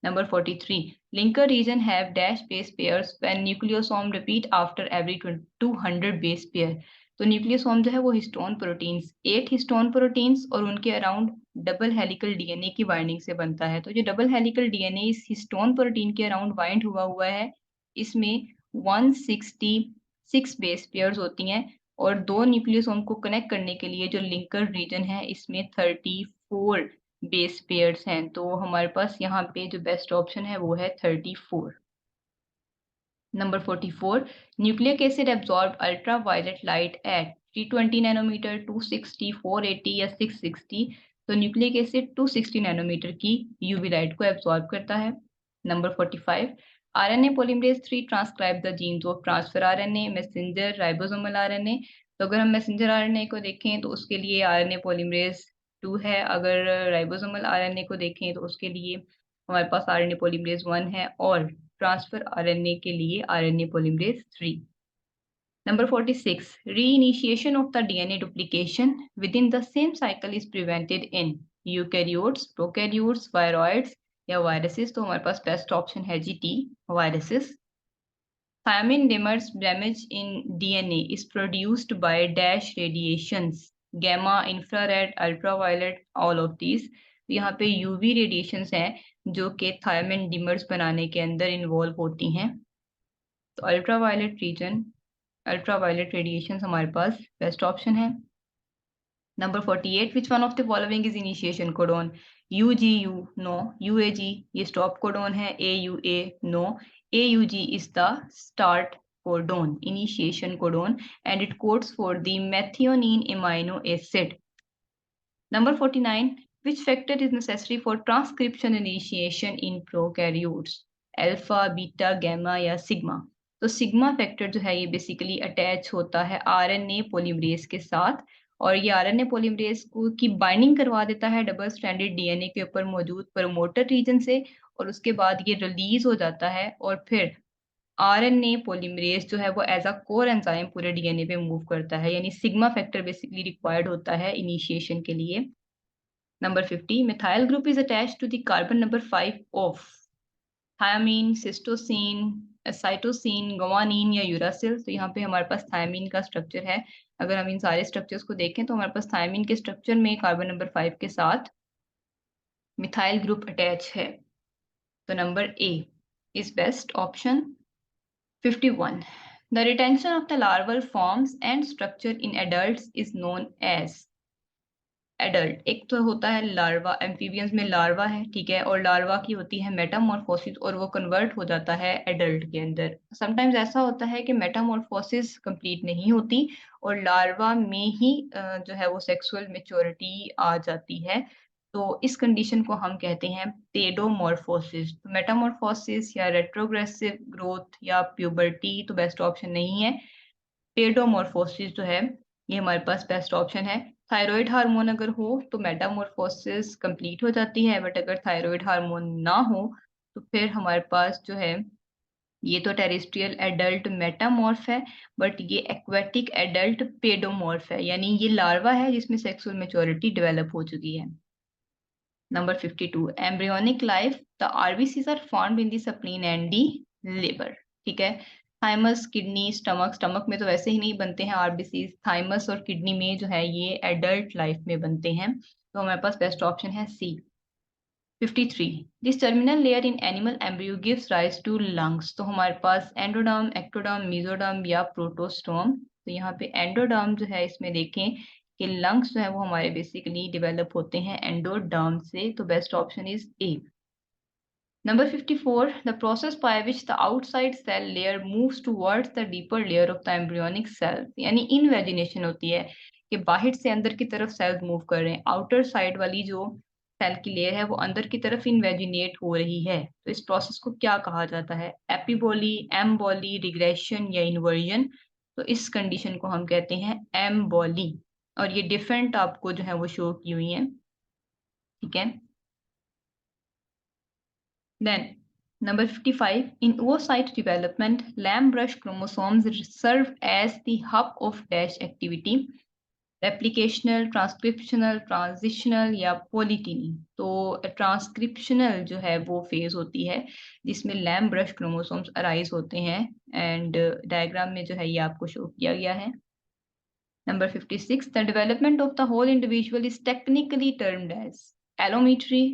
S1: Number 43 linker region have dash base pairs when nucleosome repeat after every 200 base pair. तो न्यूक्लियोसोम जो है वो हिस्टोन प्रोटीन्स, 8 हिस्टोन प्रोटीन्स और उनके अराउंड डबल हेलिकल डीएनए की बाइंडिंग से बनता है। तो जो डबल हेलिकल डीएनए इस हिस्टोन प्रोटीन के अराउंड बाइंड हुआ है, इसमें 166 बेस पेयर्स होती हैं, और दो न्यूक्लियोसोम को कनेक्ट करने के लिए जो लिंकर रीजन है इसमें 34 बेस पेयर्स हैं। तो हमारे पास यहाँ पे जो बेस्ट ऑप्शन है वो है 34। Number 44 nucleic acid absorb ultraviolet light at 320 nanometer, 260, 480 या 660। तो न्यूक्लिक एसिड 260 नैनोमीटर की यूवी लाइट को एब्जॉर्ब करता है। Number 45 RNA polymerase 3 transcribe the genes of transfer RNA, messenger, ribosomal RNA. तो अगर हम मैसेंजर आरएनए को देखें तो उसके लिए आरएनए पॉलीमरेज 2 है। अगर राइबोसोमल आरएनए को देखें तो उसके लिए हमारे पास आरएनए पॉलीमरेज 1 है, और ट्रांसफर आरएनए के लिए RNA polymerase 3। Number 46 reinitiation of the DNA duplication within the same cycle is prevented in eukaryotes, prokaryotes, viroids या viruses। तो हमारे पास बेस्ट ऑप्शन है G T, viruses। Thiamine dimers damage in DNA is produced by dash radiations, gamma, infrared, ultraviolet, all of these। यहाँ पे UV radiations हैं जो कि थायमिन डिमर्स बनाने के अंदर इन्वॉल्व होती हैं। तो अल्ट्रावायलेट रेडिएशन हमारे पास बेस्ट ऑप्शन है। Number 48 which one of the following is initiation codon? UGU no, UAG ये स्टॉप कोडोन है, AUA no, AUG is the start codon, initiation codon, and it codes for the methionine amino acid. Number 49 which factor is necessary for transcription initiation in prokaryotes? Alpha, beta, gamma या sigma? तो sigma factor जो है ये basically attach होता है RNA polymerase के साथ, और ये आरएनए पॉलीमरेज को की बाइंडिंग करवा देता है डबल स्ट्रैंडेड डीएनए के ऊपर मौजूद प्रमोटर रीजन से, और उसके बाद ये रिलीज हो जाता है, और फिर आरएनए पॉलीमरेज जो है वो एज अ कोर एंजाइम पूरे डीएनए पे मूव करता है। यानी सिग्मा फैक्टर बेसिकली रिक्वायर्ड होता है इनिशिएशन के लिए। Number 50 methyl group is attached to the carbon number 5 of thymine, cytosine, cytosine, guanine या यूरासिल। तो यहाँ पे हमारे पास थायमीन का स्ट्रक्चर है। अगर हम इन सारे स्ट्रक्चर्स को देखें तो हमारे पास थायमीन के स्ट्रक्चर में कार्बन नंबर 5 के साथ मिथाइल ग्रुप अटैच है। तो number A is best option. 51 the retention of the larval forms and structure in adults is known as adult, एक तो होता है लार्वा, एम्फीबियंस में लार्वा है, ठीक है, और लार्वा की होती है मेटामॉर्फोसिस और वो कन्वर्ट हो जाता है एडल्ट के अंदर। समटाइम्स ऐसा होता है कि मेटामॉर्फोसिस कंप्लीट नहीं होती और लार्वा में ही जो है वो सेक्सुअल मैच्योरिटी आ जाती है। तो इस कंडीशन को हम कहते हैं पेडोमॉर्फोसिस। तो मेटामॉर्फोसिस या रेट्रोग्रेसिव ग्रोथ या प्यूबर्टी तो बेस्ट ऑप्शन नहीं है। पेडोमॉर्फोसिस जो है ये हमारे पास बेस्ट ऑप्शन है। थायराइड हार्मोन अगर हो तो मेटामॉर्फोसिस कंप्लीट हो जाती है, बट अगर थायराइड हार्मोन ना हो तो फिर हमारे पास जो है ये तो टेरेस्ट्रियल एडल्ट मेटामॉर्फ है, बट ये एक्वेटिक एडल्ट पेडोमॉर्फ है, यानी ये लार्वा है जिसमें सेक्सुअल मैच्योरिटी डेवलप हो चुकी है। Number 52, embryonic life, the RBCs are formed in the spleen and the liver. ठीक है, थाइमस, किडनी, स्टमक, स्टमक में तो वैसे ही नहीं बनते हैं आरबीसीज, थाइमस और किडनी में जो है ये एडल्ट लाइफ में बनते हैं। तो हमारे पास बेस्ट ऑप्शन है C. 53, this terminal layer in animal embryo gives rise to lungs. तो हमारे पास एंडोडर्म, एक्टोडर्म, मेसोडर्म या प्रोटोस्टोम। तो यहाँ पे एंडोडर्म जो है इसमें देखें कि लंग्स जो है वो हमारे बेसिकली डेवलप होते हैं एंडोडर्म से, तो best option is a. Number 54, the process by which the outside cell layer moves towards the deeper layer of the embryonic cells, यानी इनवेजिनेशन होती है कि बाहर से अंदर की तरफ सेल्स मूव कर रहे हैं, आउटर साइड वाली जो सेल की लेयर है वो अंदर की तरफ इन्वेजिनेट हो रही है। तो इस प्रोसेस को क्या कहा जाता है? एपिबोली, एम्बोली, रिग्रेशन या इन्वर्जन। तो इस कंडीशन को हम कहते हैं एम्बोली, और ये डिफरेंट आपको जो है वो शो की हुई है, ठीक है। Then, number 55, in oocyte development, lamb brush chromosomes serve as the hub of dash activity, replicational, transcriptional, transitional या polygyny। तो ट्रांसक्रिप्शनल जो है वो फेज होती है जिसमें लैम्ब ब्रश क्रोमोसोम्स अराइज होते हैं, एंड डायग्राम में जो है ये आपको शो किया गया है। Number 56, the development of the whole individual is technically termed as allometry,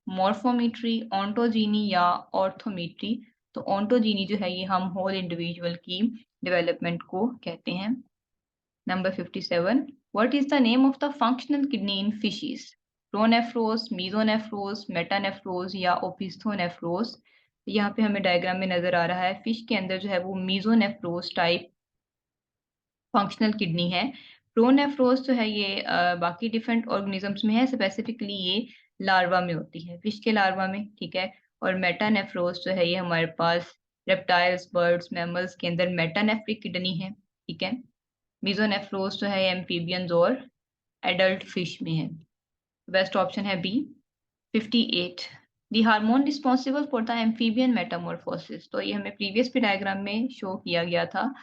S1: morphometry, ontogeny या orthometry। तो ontogeny जो है ये हम whole individual की development को कहते हैं। Number 57, what is the name of the functional kidney in fishes? Pronephros, mesonephros, metanephros या opisthonephros। यहाँ पे हमें डायग्राम में नजर आ रहा है फिश के अंदर जो है वो mesonephros टाइप फंक्शनल किडनी है। प्रोनेफ्रोज जो है ये बाकी डिफरेंट ऑर्गेनिजम्स में है, स्पेसिफिकली ये लार्वा में होती है, फिश के लार्वा में, ठीक है। और मेटानेफ्रोज जो है ये हमारे पास रेप्टाइल्स, बर्ड्स, मैमल्स के अंदर मेटानेफ्रिक किडनी है, ठीक है। मीजोनेफ्रोज जो है एम्फीबियंस और एडल्ट फिश में है। बेस्ट ऑप्शन है B. 58, the hormone responsible for the amphibian metamorphosis. तो ये हमें प्रीवियस भी डायग्राम में शो किया गया था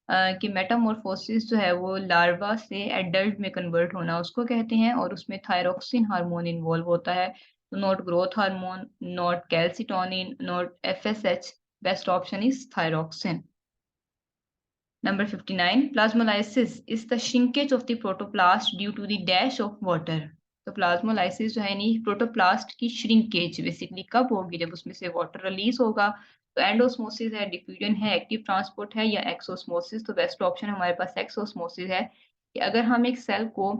S1: कि मेटामॉर्फोसिस जो है वो लार्वा से एडल्ट में कन्वर्ट होना उसको कहते हैं, और उसमें थायरोक्सिन हार्मोन इन्वॉल्व होता है। तो not growth hormone, not calcitonin, not FSH, best option is thyroxine. Number 59, plasmolysis is the shrinkage of the protoplast due to the dash of water। तो प्लाज्मोलाइसिस जो है यानी प्रोटोप्लास्ट की श्रिंकेज बेसिकली कब होगी? जब उसमें से वाटर रिलीज होगा। तो एंडोस्मोसिस है, डिफ्यूजन है, एक्टिव ट्रांसपोर्ट है या एक्सोस्मोसिस। तो बेस्ट ऑप्शन हमारे पास एक्सोस्मोसिस है कि अगर हम एक सेल को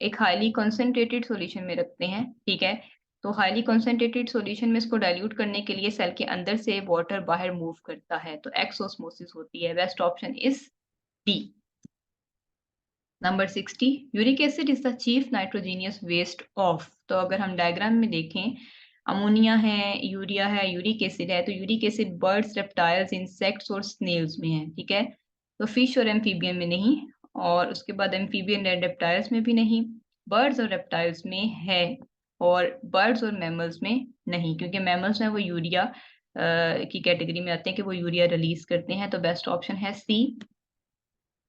S1: एक हाईली कंसंट्रेटेड सॉल्यूशन में रखते हैं, ठीक है, तो हाईली कंसंट्रेटेड सॉल्यूशन में इसको डाइल्यूट करने के लिए सेल के अंदर से वाटर बाहर मूव करता है, तो एक्सोस्मोसिस होती है। Best option is D. Number 60, uric acid is the chief nitrogenous waste of. तो अगर हम डायग्राम में देखें, अमोनिया है, यूरिया है, यूरिक एसिड है। तो uric acid birds, reptiles, insects और स्नेल्स में है, ठीक है। तो फिश और एम्फीबियन में नहीं, और उसके बाद एम्फीबियन एंड रेप्टाइल्स में भी नहीं, बर्ड्स और रेप्टाइल्स में है, और बर्ड्स और मैमल्स में नहीं, क्योंकि मैमल्स में वो यूरिया की कैटेगरी में आते हैं कि वो यूरिया रिलीज करते हैं। तो बेस्ट ऑप्शन है सी।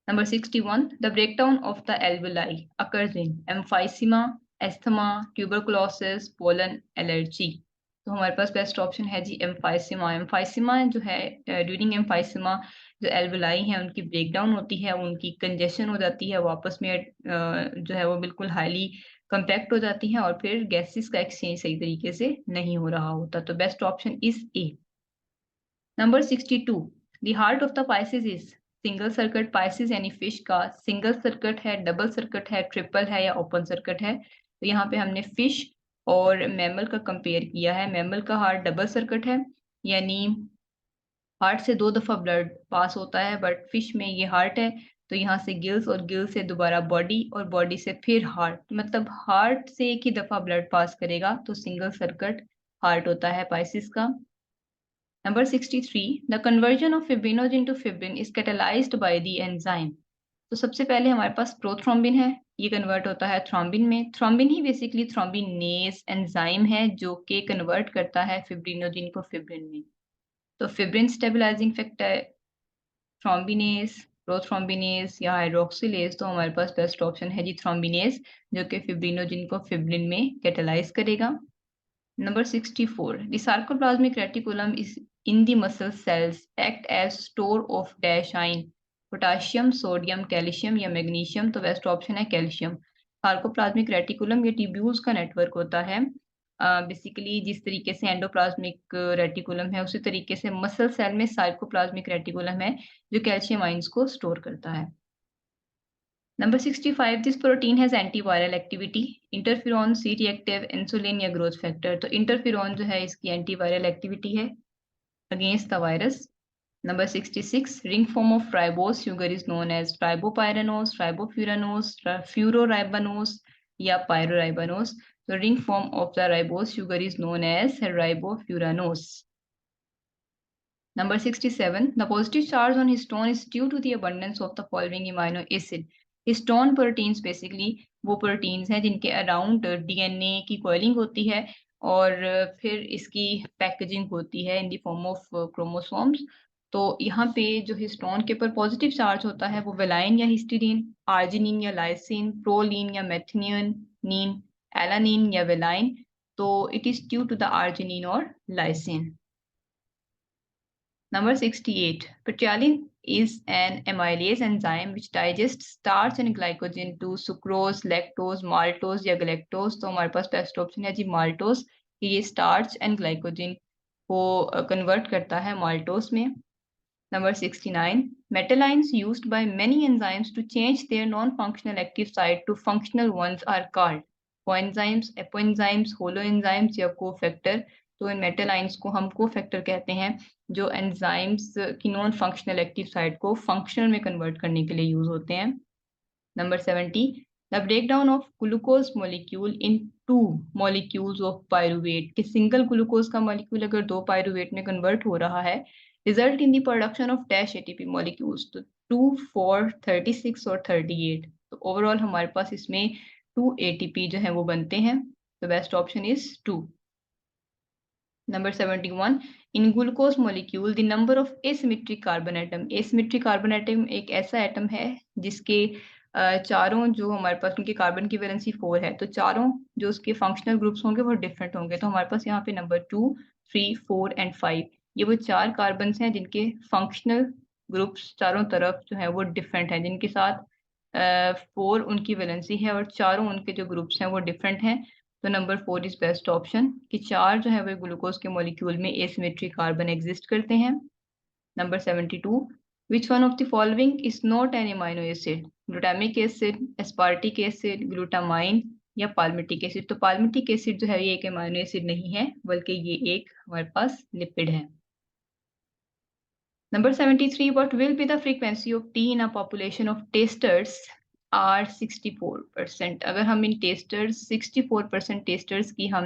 S1: Number 61, the breakdown of the alveoli occurs in emphysema, asthma, tuberculosis, pollen allergy। तो हमारे पास बेस्ट ऑप्शन है जी एम्फाइसिमा। एम्फाइसिमा जो है ड्यूरिंग एम्फाइसिमा जो एल्वेलाई हैं उनकी ब्रेकडाउन होती है, उनकी कंजेशन हो जाती है, वापस में जो है वो बिल्कुल हाईली कंपैक्ट हो जाती हैं और फिर गैसेस का एक्सचेंज सही तरीके से नहीं हो रहा होता। तो best option is a. Number 62, the heart of the Pisces is single circuit. Pisces यानी फिश का सिंगल सर्किट है, डबल सर्किट है, ट्रिपल है या ओपन सर्किट है? तो यहाँ पे हमने फिश और मैमल का कंपेयर किया है। मैमल का हार्ट डबल सर्किट है, यानी हार्ट से 2 दफा ब्लड पास होता है, बट फिश में ये हार्ट है, तो यहाँ से गिल्स और गिल्स से दोबारा बॉडी और बॉडी से फिर हार्ट, मतलब हार्ट से एक ही दफा ब्लड पास करेगा, तो सिंगल सर्किट हार्ट होता है पाइसिस का। Number 63, the conversion of fibrinogen to fibrin is catalysed by the enzyme. तो सबसे पहले हमारे पास प्रोथ्रोम्बिन है, ये कन्वर्ट होता है थ्रोम्बिन में। थ्रोम्बिन ही बेसिकली थ्रोम्बिनेज एंजाइम है जो कि कन्वर्ट करता है फिब्रिनोजन को फिब्रिन में। तो फिब्रिन स्टेबलाइजिंग फैक्टर, थ्रोम्बिनेज, प्रोथ्रोम्बिनेज या हाइड्रोक्सिलेज, तो हमारे पास बेस्ट ऑप्शन है जी थ्रोम्बिनेज, जो कि फिब्रिनोजन को फिब्रिन में कैटालाइज करेगा। Number 64. The sarcoplasmic reticulum is in the muscle cells act as store of dash ion, potassium, sodium, calcium या magnesium, तो बेस्ट ऑप्शन है कैल्शियम। सार्कोप्लाज्मिक रेटिकुलम ये ट्यूब्यूल्स का नेटवर्क होता है। बेसिकली जिस तरीके से एंडोप्लाज्मिक रेटिकुलम है, उसी तरीके से मसल सेल में सार्कोप्लाज्मिक रेटिकुलम है जो कैल्शियम आयंस को स्टोर करता है। Number 65, this protein has antiviral activity, interferon, C-reactive, insulin या growth factor। तो interferon जो है इसकी antiviral activity है against the virus। Number 66, ring form of ribose sugar is known as ribopyranose, ribofuranose, furoribonose या pyroribonose। तो ring form of the ribose sugar is known as ribofuranose। Number 67, the positive charge on histone is due to the abundance of the following amino acid। Histone proteins basically वो proteins हैं जिनके around DNA की coiling होती है और फिर इसकी packaging होती है इन द फॉर्म ऑफ क्रोमोसोम्स। तो यहाँ पे जो हिस्टोन के ऊपर पॉजिटिव चार्ज होता है वो वेलाइन या हिस्टीडीन, आर्जिनिन या लाइसिन, प्रोलीन या मेथियोनिन, एलानिन या वेलाइन। तो it is due to the arginine और lysine. Number 68. Petralin is an amylase enzyme which digests starch and glycogen to sucrose, lactose, maltose या galactose। तो हमारे पास बेस्ट ऑप्शन है जी maltose, कि ये starch and glycogen को कन्वर्ट करता है maltose में। Number 69. Metalines used by many enzymes to change their non-functional active site to functional ones are called coenzymes, apoenzymes, holoenzymes या cofactor। तो इन मेटालाइंस को हम कोफैक्टर कहते हैं जो एंजाइम्स की नॉन फंक्शनल एक्टिव साइट को फंक्शनल में कन्वर्ट करने के लिए यूज होते हैं। Number 70, the breakdown of glucose molecule in 2 molecules of pyruvate, कि सिंगल ग्लूकोज का मॉलिक्यूल अगर 2 पायरुवेट में कन्वर्ट हो रहा है, result in the production of dash ATP molecules. तो 2, 4, 36 और 38। तो ओवरऑल हमारे पास इसमें 2 एटीपी जो है वो बनते हैं। तो best option is 2। Number 71, in glucose molecule the number of asymmetric carbon atom। asymmetric carbon atom एक ऐसा एटम है जिसके चारों जो हमारे पास उनके कार्बन की वैलेंसी 4 है, तो चारों जो उसके फंक्शनल ग्रुप्स होंगे वो डिफरेंट होंगे। तो हमारे पास यहाँ पे नंबर 2, 3, 4 एंड 5 ये वो 4 कार्बन हैं जिनके फंक्शनल ग्रुप्स चारों तरफ जो है वो डिफरेंट हैं, जिनके साथ 4 उनकी वैलेंसी है और चारों उनके जो ग्रुप्स हैं वो डिफरेंट हैं। तो नंबर 4 इज बेस्ट ऑप्शन, कि 4 जो है वो ग्लूकोज के मॉलिक्यूल में एसिमेट्रिक कार्बन एग्जिस्ट करते हैं। Number 72, which one of the following is not an amino acid? Glutamic acid, aspartic acid, glutamine या पाल्मिटिक एसिड। तो पाल्मिटिक एसिड जो है ये एक एमाइनो एसिड नहीं है, बल्कि ये एक हमारे पास लिपिड है। Number 73, what will be the frequency of tea in a population of testers are 64%। अगर हम इन टेस्टर्स 64% टेस्टर्स की हम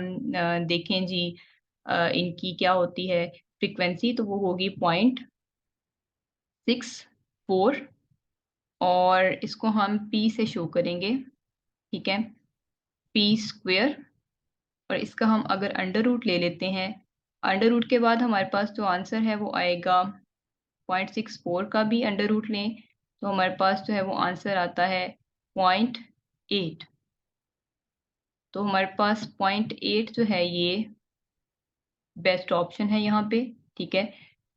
S1: देखें जी, इनकी क्या होती है फ्रीक्वेंसी, तो वो होगी 0.64 और इसको हम पी से शो करेंगे, ठीक है, पी स्क्वेयर। और इसका हम अगर अंडर रूट ले लेते हैं, अंडर रूट के बाद हमारे पास जो आंसर है वो आएगा 0.64 का भी अंडर रूट लें तो हमारे पास जो है वो आंसर आता है 0.8। तो हमारे पास 0.8 जो है ये बेस्ट ऑप्शन है यहाँ पे, ठीक है,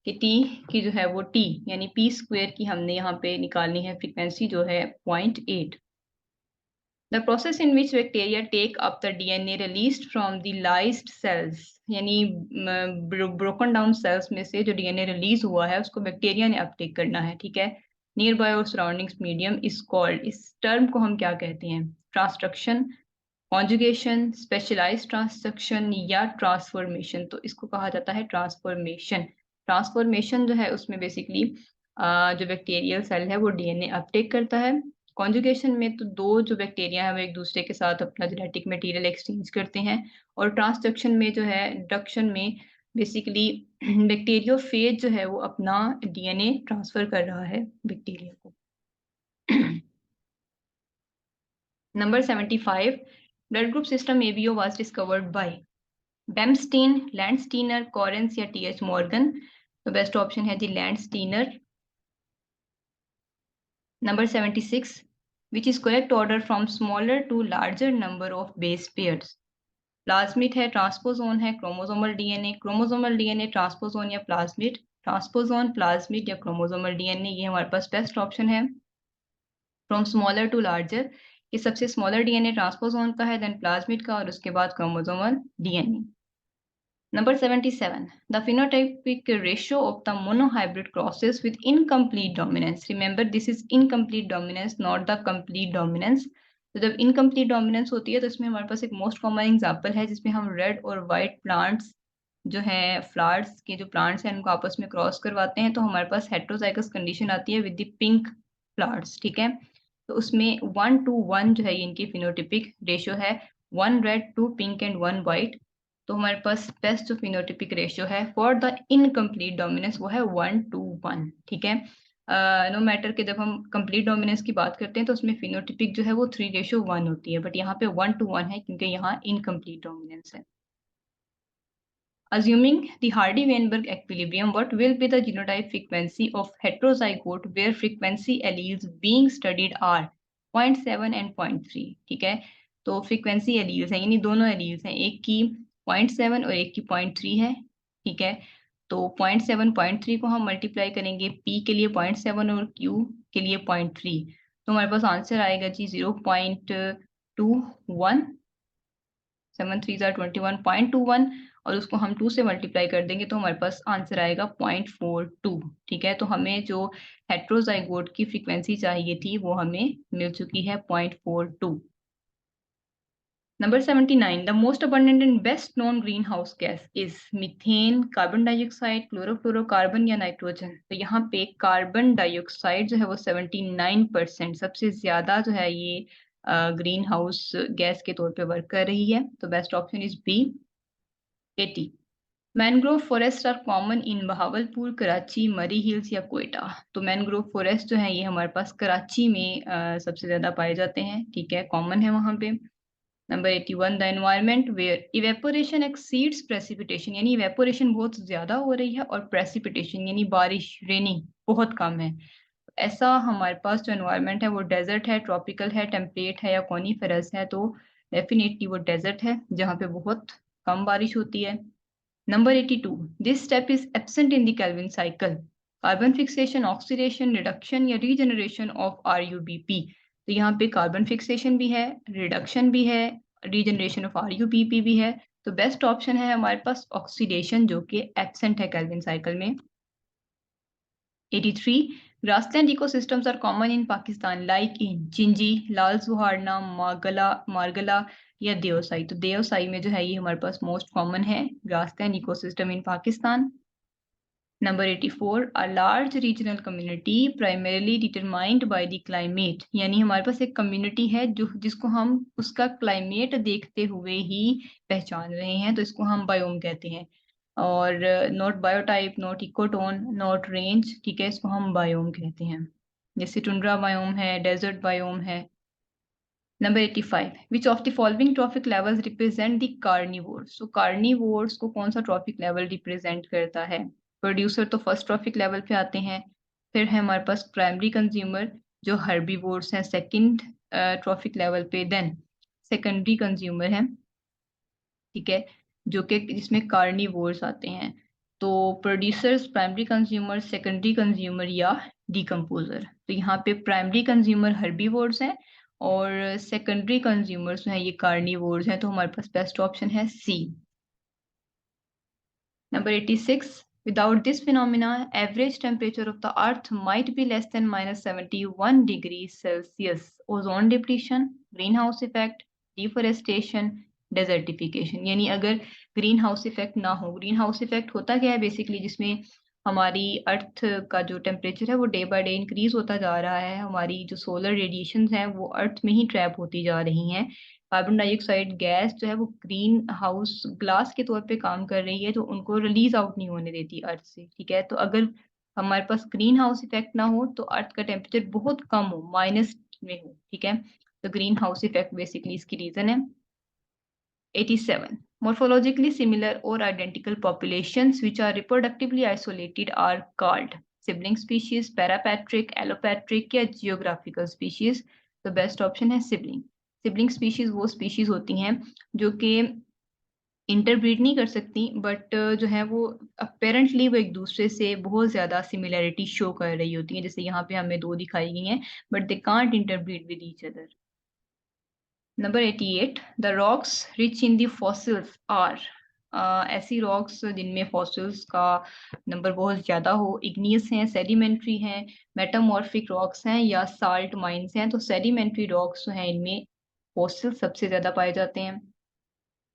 S1: कि टी की जो है वो टी यानी पी स्क्वेयर की हमने यहाँ पे निकालनी है फ्रीक्वेंसी जो है 0.8। The process in which bacteria take up the DNA released from the lysed cells, यानी ब्रोकन डाउन सेल्स में से जो डीएनए रिलीज हुआ है उसको बैक्टीरिया ने अपटेक करना है, ठीक है, नियर बाय और सराउंडिंग्स मीडियम इज कॉल्ड, इस टर्म को हम क्या कहते हैं? ट्रांसक्रिप्शन, कॉन्जुगेशन, स्पेशलाइज्ड ट्रांसक्शन या ट्रांसफॉर्मेशन। तो इसको कहा जाता है ट्रांसफॉर्मेशन। ट्रांसफॉर्मेशन जो है उसमें बेसिकली जो बैक्टीरियल सेल है वो डीएनए अपटेक करता है। कॉन्जुगेशन में तो दो जो बैक्टीरिया है वो एक दूसरे के साथ अपना जेनेटिक मटेरियल एक्सचेंज करते हैं। और ट्रांसडक्शन में जो है, इंडक्शन में बेसिकली बैक्टीरियोफेज जो है वो अपना डीएनए ट्रांसफर कर रहा है बैक्टीरिया को। Number 75, blood group system ABO was discovered by Bemstein, Landsteiner, Correns या TH Morgan। तो बेस्ट ऑप्शन है जी Landsteiner. Number 76, which is correct order from smaller to larger number of base pairs? Plasmid है, ट्रांसपोजोन है, chromosomal DNA, chromosomal DNA, ट्रांसपोजोन या plasmid, ट्रांसपोजोन, plasmid या chromosomal DNA. ये हमारे पास बेस्ट ऑप्शन है फ्रॉम स्मॉलर टू लार्जर। ये सबसे स्मॉलर डीएनए ट्रांसपोजोन का है, देन प्लाज्मिड का, और उसके बाद chromosomal DNA. Number 77, the phenotypic ratio of the monohybrid crosses with incomplete dominance. Remember, this is incomplete dominance, not the complete dominance. तो जब incomplete dominance होती है तो इसमें हमारे पास एक most common example है जिसमें हम red और white plants जो है फ्लावर्स के जो प्लांट्स हैं उनको आपस में क्रॉस करवाते हैं, तो हमारे पास हेट्रोजाइगस कंडीशन आती है विद द पिंक फ्लावर्स। ठीक है, तो उसमें 1:1 जो है ये इनकी फिनोटिपिक रेशियो है, 1 रेड 2 पिंक एंड 1 वाइट। तो हमारे पास बेस्ट जो फिनोटिपिक रेशियो है फॉर द इनकम्प्लीट डोमिनेंस वो है 1:1। ठीक है, नो मैटर कि जब हम कंप्लीट डोमिनेंस की बात करते हैं तो उसमें फिनोटिपिक जो है वो 3:1 होती है, बट यहाँ पे 1:1 है क्योंकि यहाँ इनकम्प्लीट डोमिनेंस है। Assuming the Hardy-Weinberg equilibrium, what will be the genotype frequency of heterozygote where frequency alleles being studied are 0.7 and 0.3? ठीक है, तो frequency alleles हैं, यानी दोनों alleles हैं, एक की 0.7 और एक की 0.3 है। ठीक है, तो 0.7 0.3 को हम मल्टीप्लाई करेंगे, P के लिए 0.7 और Q के लिए 0.3, तो हमारे पास आंसर आएगा जी 0.21। 7 3 21.21, और उसको हम 2 से मल्टीप्लाई कर देंगे तो हमारे पास आंसर आएगा 0.42। ठीक है, तो हमें जो हेट्रोजाइगोट की फ्रीक्वेंसी चाहिए थी वो हमें मिल चुकी है 0.42। Number 79, the most abundant and best known greenhouse gas is methane, carbon dioxide, chlorofluorocarbon या नाइट्रोजन। तो यहाँ पे कार्बन डाइऑक्साइड जो है वो 79% सबसे ज्यादा जो है ये ग्रीन हाउस गैस के तौर पे वर्क कर रही है। तो best option is B 80। Mangrove forest are common in Bahawalpur, Karachi, Murree hills या कोयटा। तो मैनग्रोव फॉरेस्ट जो है ये हमारे पास कराची में सबसे ज्यादा पाए जाते हैं। ठीक है, कॉमन है वहां पे। Number 81, the environment where evaporation exceeds precipitation, यानी इवेपोरेशन बहुत ज्यादा हो रही है और प्रेसिपिटेशन यानी बारिश, रेनिंग बहुत कम है। ऐसा हमारे पास जो एनवायरमेंट है वो डेजर्ट है, ट्रॉपिकल है, टेम्परेट है या कॉनिफेरस है। तो डेफिनेटली वो डेजर्ट है जहाँ पे बहुत कम बारिश होती है। Number 82, this step is absent in the Calvin cycle, carbon fixation, oxidation, reduction या रीजनरेशन ऑफ RUBP। तो यहाँ पे कार्बन फिक्सेशन भी है, रिडक्शन भी है, रीजनरेशन ऑफ RUBP भी है। तो बेस्ट ऑप्शन है हमारे पास ऑक्सीडेशन जो कि एब्सेंट है केल्विन साइकिल में। 83, grassland ecosystems are common in Pakistan like in चिंजी, लाल सुहारना, मारगला या देवसाई। तो देवसाई में जो है ये हमारे पास मोस्ट कॉमन है grassland ecosystem in Pakistan. Number 84, a large regional community primarily determined by the climate, यानी हमारे पास एक कम्युनिटी है जो जिसको हम उसका क्लाइमेट देखते हुए ही पहचान रहे हैं, तो इसको हम बायोम कहते हैं। और not biotype, not ecotone, not range. ठीक है, इसको हम बायोम कहते हैं, जैसे टुंड्रा बायोम है, डेजर्ट बायोम है। Number 85, which of the following trophic levels represent the carnivores. तो कार्निवोर्स को कौन सा ट्रॉफिक लेवल रिप्रेजेंट करता है? प्रोड्यूसर तो फर्स्ट ट्रॉफिक लेवल पे आते हैं, फिर है हमारे पास प्राइमरी कंज्यूमर जो हर्बीवोर्स हैं सेकंड ट्रॉफिक लेवल पे, देन सेकेंडरी कंज्यूमर है। ठीक है, जो कि जिसमें कार्निवोर्स आते हैं। तो producers, primary consumer, secondary consumer या डिकम्पोजर। तो यहाँ पे प्राइमरी कंज्यूमर हर्बीवोर्स हैं और सेकेंडरी कंज्यूमर्स हैं ये कार्निवोर्स हैं। तो हमारे पास बेस्ट ऑप्शन है C. Number 86, without this phenomena average temperature of the earth might be less than -71 degrees Celsius. Ozone depletion, greenhouse effect, deforestation, desertification. यानी अगर ग्रीन हाउस इफेक्ट ना हो, ग्रीन हाउस इफेक्ट होता क्या है बेसिकली, जिसमें हमारी अर्थ का जो टेम्परेचर है वो डे बाय डे इंक्रीज होता जा रहा है, हमारी जो सोलर रेडिएशन हैं वो अर्थ में ही ट्रैप होती जा रही हैं, कार्बन डाइऑक्साइड गैस जो है वो ग्रीन हाउस ग्लास के तौर पे काम कर रही है, तो उनको रिलीज आउट नहीं होने देती अर्थ से, ठीक है। तो अगर हमारे पास ग्रीन हाउस इफेक्ट ना हो तो अर्थ का टेम्परेचर बहुत कम हो, माइनस में हो, ठीक है। तो ग्रीन हाउस इफेक्ट बेसिकली इसकी रीजन है। 87. Morphologically similar or identical populations which are reproductively isolated are called sibling species, parapatric, allopatric या geographical species। तो बेस्ट ऑप्शन है सिबलिंग। सिबलिंग स्पीशीज वो स्पीशीज होती हैं जो कि इंटरब्रीड नहीं कर सकती, बट जो है वो अपेरेंटली वो एक दूसरे से बहुत ज्यादा सिमिलैरिटी शो कर रही होती हैं, जैसे यहाँ पे हमें दो दिखाई गई हैं, but they can't interbreed with each other. Number 88, the rocks rich in the fossils are, ऐसी रॉक्स जिनमें फॉसिल्स का नंबर बहुत ज्यादा हो, इग्नियस हैं, सेडिमेंट्री हैं, मेटामॉर्फिक रॉक्स हैं या साल्ट माइंस हैं। तो सेडिमेंट्री रॉक्स जो हैं इनमें फॉसिल्स सबसे ज्यादा पाए जाते हैं।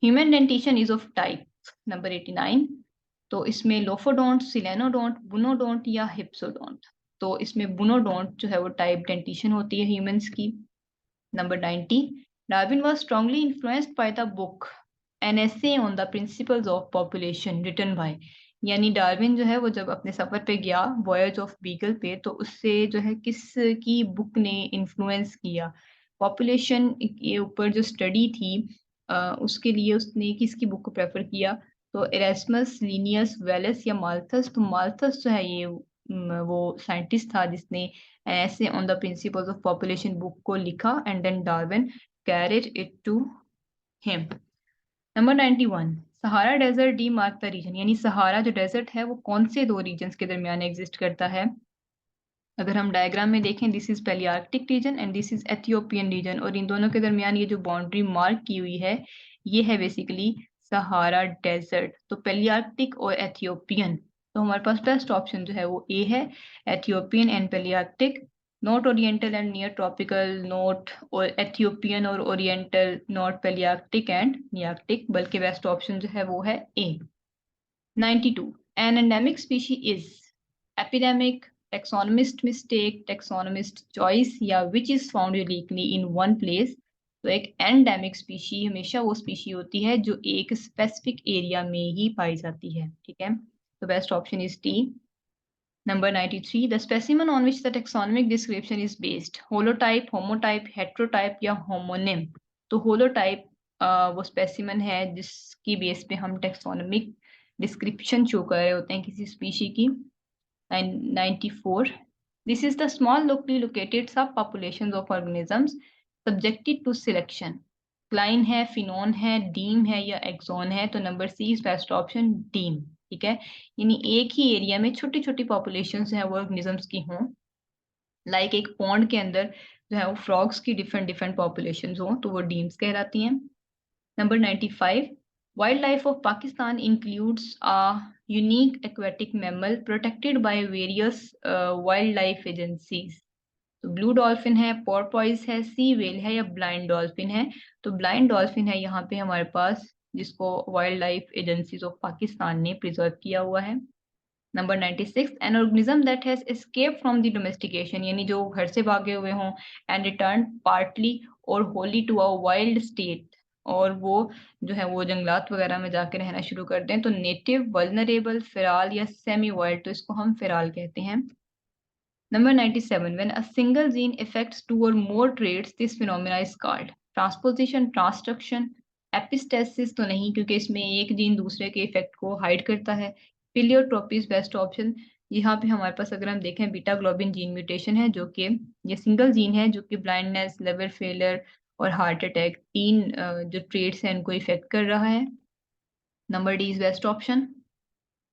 S1: Human dentition is of type, number 89, तो इसमें लोफोडोंट, सिलेनोडोंट, बुनोडोंट या हिप्सोडोंट। तो इसमें बुनोडोंट जो है वो टाइप डेंटिशन होती है ह्यूमंस की। Number 90, Darwin was strongly influenced by the book An Essay on the Principles of Population written by, यानी डार्विन जो है वो जब अपने सफर पे गया वॉयज ऑफ बीगल पे, तो उससे जो है किस की बुक ने इन्फ्लुएंस किया पॉपुलेशन के ऊपर जो स्टडी थी, उसके लिए उसने किसकी बुक को प्रेफर किया, तो एरास्मस, लिनियस, वेलेस या माल्थस। तो माल्थस जो है ये वो साइंटिस्ट था जिसने essay on the principles of population book को लिखा, and then Darwin carried it to him. Number 91, Sahara desert demark the region, यानी सहारा जो डेजर्ट है वो कौन से दो रीजन्स के दरमियान एग्जिस्ट करता है। अगर हम डायग्राम में देखें, this is palearctic region and this is Ethiopian region, और इन दोनों के दरमियान ये जो बाउंड्री मार्क की हुई है ये है बेसिकली सहारा डेजर्ट। तो पैलियार्कटिक और एथियोपियन, तो हमारे पास बेस्ट ऑप्शन जो है वो ए है, Ethiopian and palearctic, not oriental and near tropical, not और एथियोपियन और oriental, not palearctic and nearctic, बल्कि बेस्ट ऑप्शन जो है वो है ए। 92, an endemic species is epidemic, taxonomist mistake, taxonomist choice या which is found uniquely in one place। तो एक एंडेमिक स्पीशी हमेशा वो स्पीशी होती है जो एक स्पेसिफिक एरिया में ही पाई जाती है, ठीक है। तो best option is T. Number 93, the specimen on which the taxonomic description is based, holotype, homotype, heterotype या homonym। तो holotype वो specimen है जिसकी बेस पे हम taxonomic description शो कर रहे होते हैं किसी स्पीशी की। 94, this is the small locally located subpopulations of organisms subjected to selection। Cline है, फिनोन है, डीम है या एक्सोन है। तो number C is best option, deme, ठीक है। यानी एक ही एरिया में छोटी छोटी पॉपुलेशन है वो ऑर्गेनिजम्स की हों, लाइक एक पॉन्ड के अंदर जो है वो फ्रॉग्स की डिफरेंट डिफरेंट पॉपुलेशन हो, तो वो डीम्स कहलाती हैं। Number 95, wild life of Pakistan includes a unique aquatic mammal protected by various wild life agencies. तो ब्लू डॉल्फिन है, पोर्पोइज है, सी वेल है या ब्लाइंड डॉल्फिन है। तो ब्लाइंड डॉल्फिन है यहाँ पे हमारे पास, जिसको wild life agencies of Pakistan ने प्रिजर्व किया हुआ है। Number 96, an organism that has escape from the domestication, यानी जो घर से भागे हुए हों एंड रिटर्न पार्टली और wholly to a wild state, और वो जो है वो जंगलात वगैरह में जाके रहना शुरू कर दें। तो नेटिव, वल्नरेबल, फेराल या सेमी वाइल्ड, तो इसको हम फेराल कहते हैं। Number 97, when a single gene affects two or more traits, this phenomena is called transposition, transduction, epistasis। तो नहीं, क्योंकि इसमें एक जीन दूसरे के इफेक्ट को हाइड करता है। पिलियोट्रोपी बेस्ट ऑप्शन। यहाँ पे हमारे पास अगर हम देखें बीटा ग्लोबिन जीन म्यूटेशन है, जो कि ये सिंगल जीन है जो कि ब्लाइंडनेस, लिवर फेलियर और हार्ट अटैक, तीन जो ट्रेट्स हैं उनको इफेक्ट कर रहा है। Number D is best option.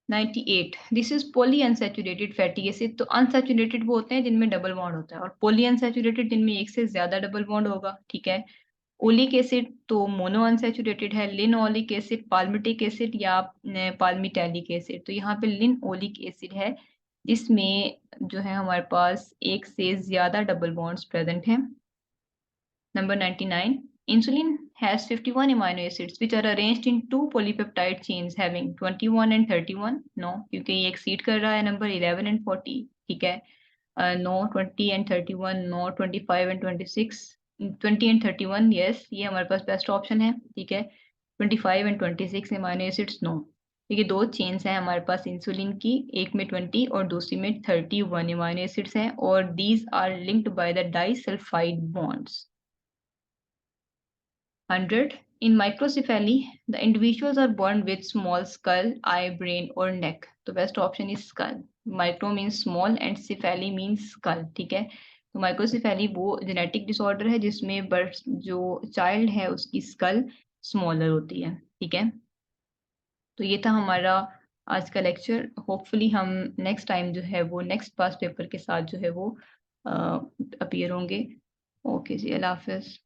S1: 98, this is poly unsaturated fatty acid. तो अनसैचुरेटेड वो होते हैं जिनमें डबल बॉन्ड होता है, और पॉली अनसैचुरेटेड जिनमें एक से ज्यादा डबल बॉन्ड होगा, ठीक है। ओलिक एसिड तो मोनो अनसैचुरेटेड है, लिन ओलिक एसिड, पाल्मिटिक एसिड या पाल्मिटैलिक एसिड। तो यहाँ पे लिन ओलिक एसिड है जिसमें जो है हमारे पास एक से ज्यादा डबल बॉन्ड्स प्रेजेंट हैं। Number 99, Insulin has 51 amino acids which are arranged in two polypeptide chains having 21 and 31. No, क्योंकि ये exceed कर रहा है नंबर 11 and 40. ठीक है. No, 20 and 31. No, 25 and 26. 20 and 31. Yes, ये हमारे पास बेस्ट ऑप्शन है. ठीक है. 25 and 26 amino acids. No. ये दो चेन्स हैं हमारे पास इंसुलिन की, एक में 20 और दूसरी में 31 अमाइनो एसिड्स हैं, और these are linked by the disulphide bonds. 100. In microcephaly, the individuals are born with small skull, eye, brain or neck. तो best option is skull. Micro means small and cephaly means skull. ठीक है. तो microcephaly वो genetic disorder है जिसमें birth जो child है उसकी स्कल स्मॉलर होती है. ठीक है. तो ये था हमारा आज का लेक्चर. होपफुली हम नेक्स्ट टाइम जो है वो नेक्स्ट पास पेपर के साथ जो है वो अपीयर होंगे. ओके जी, अल्लाह हाफिज.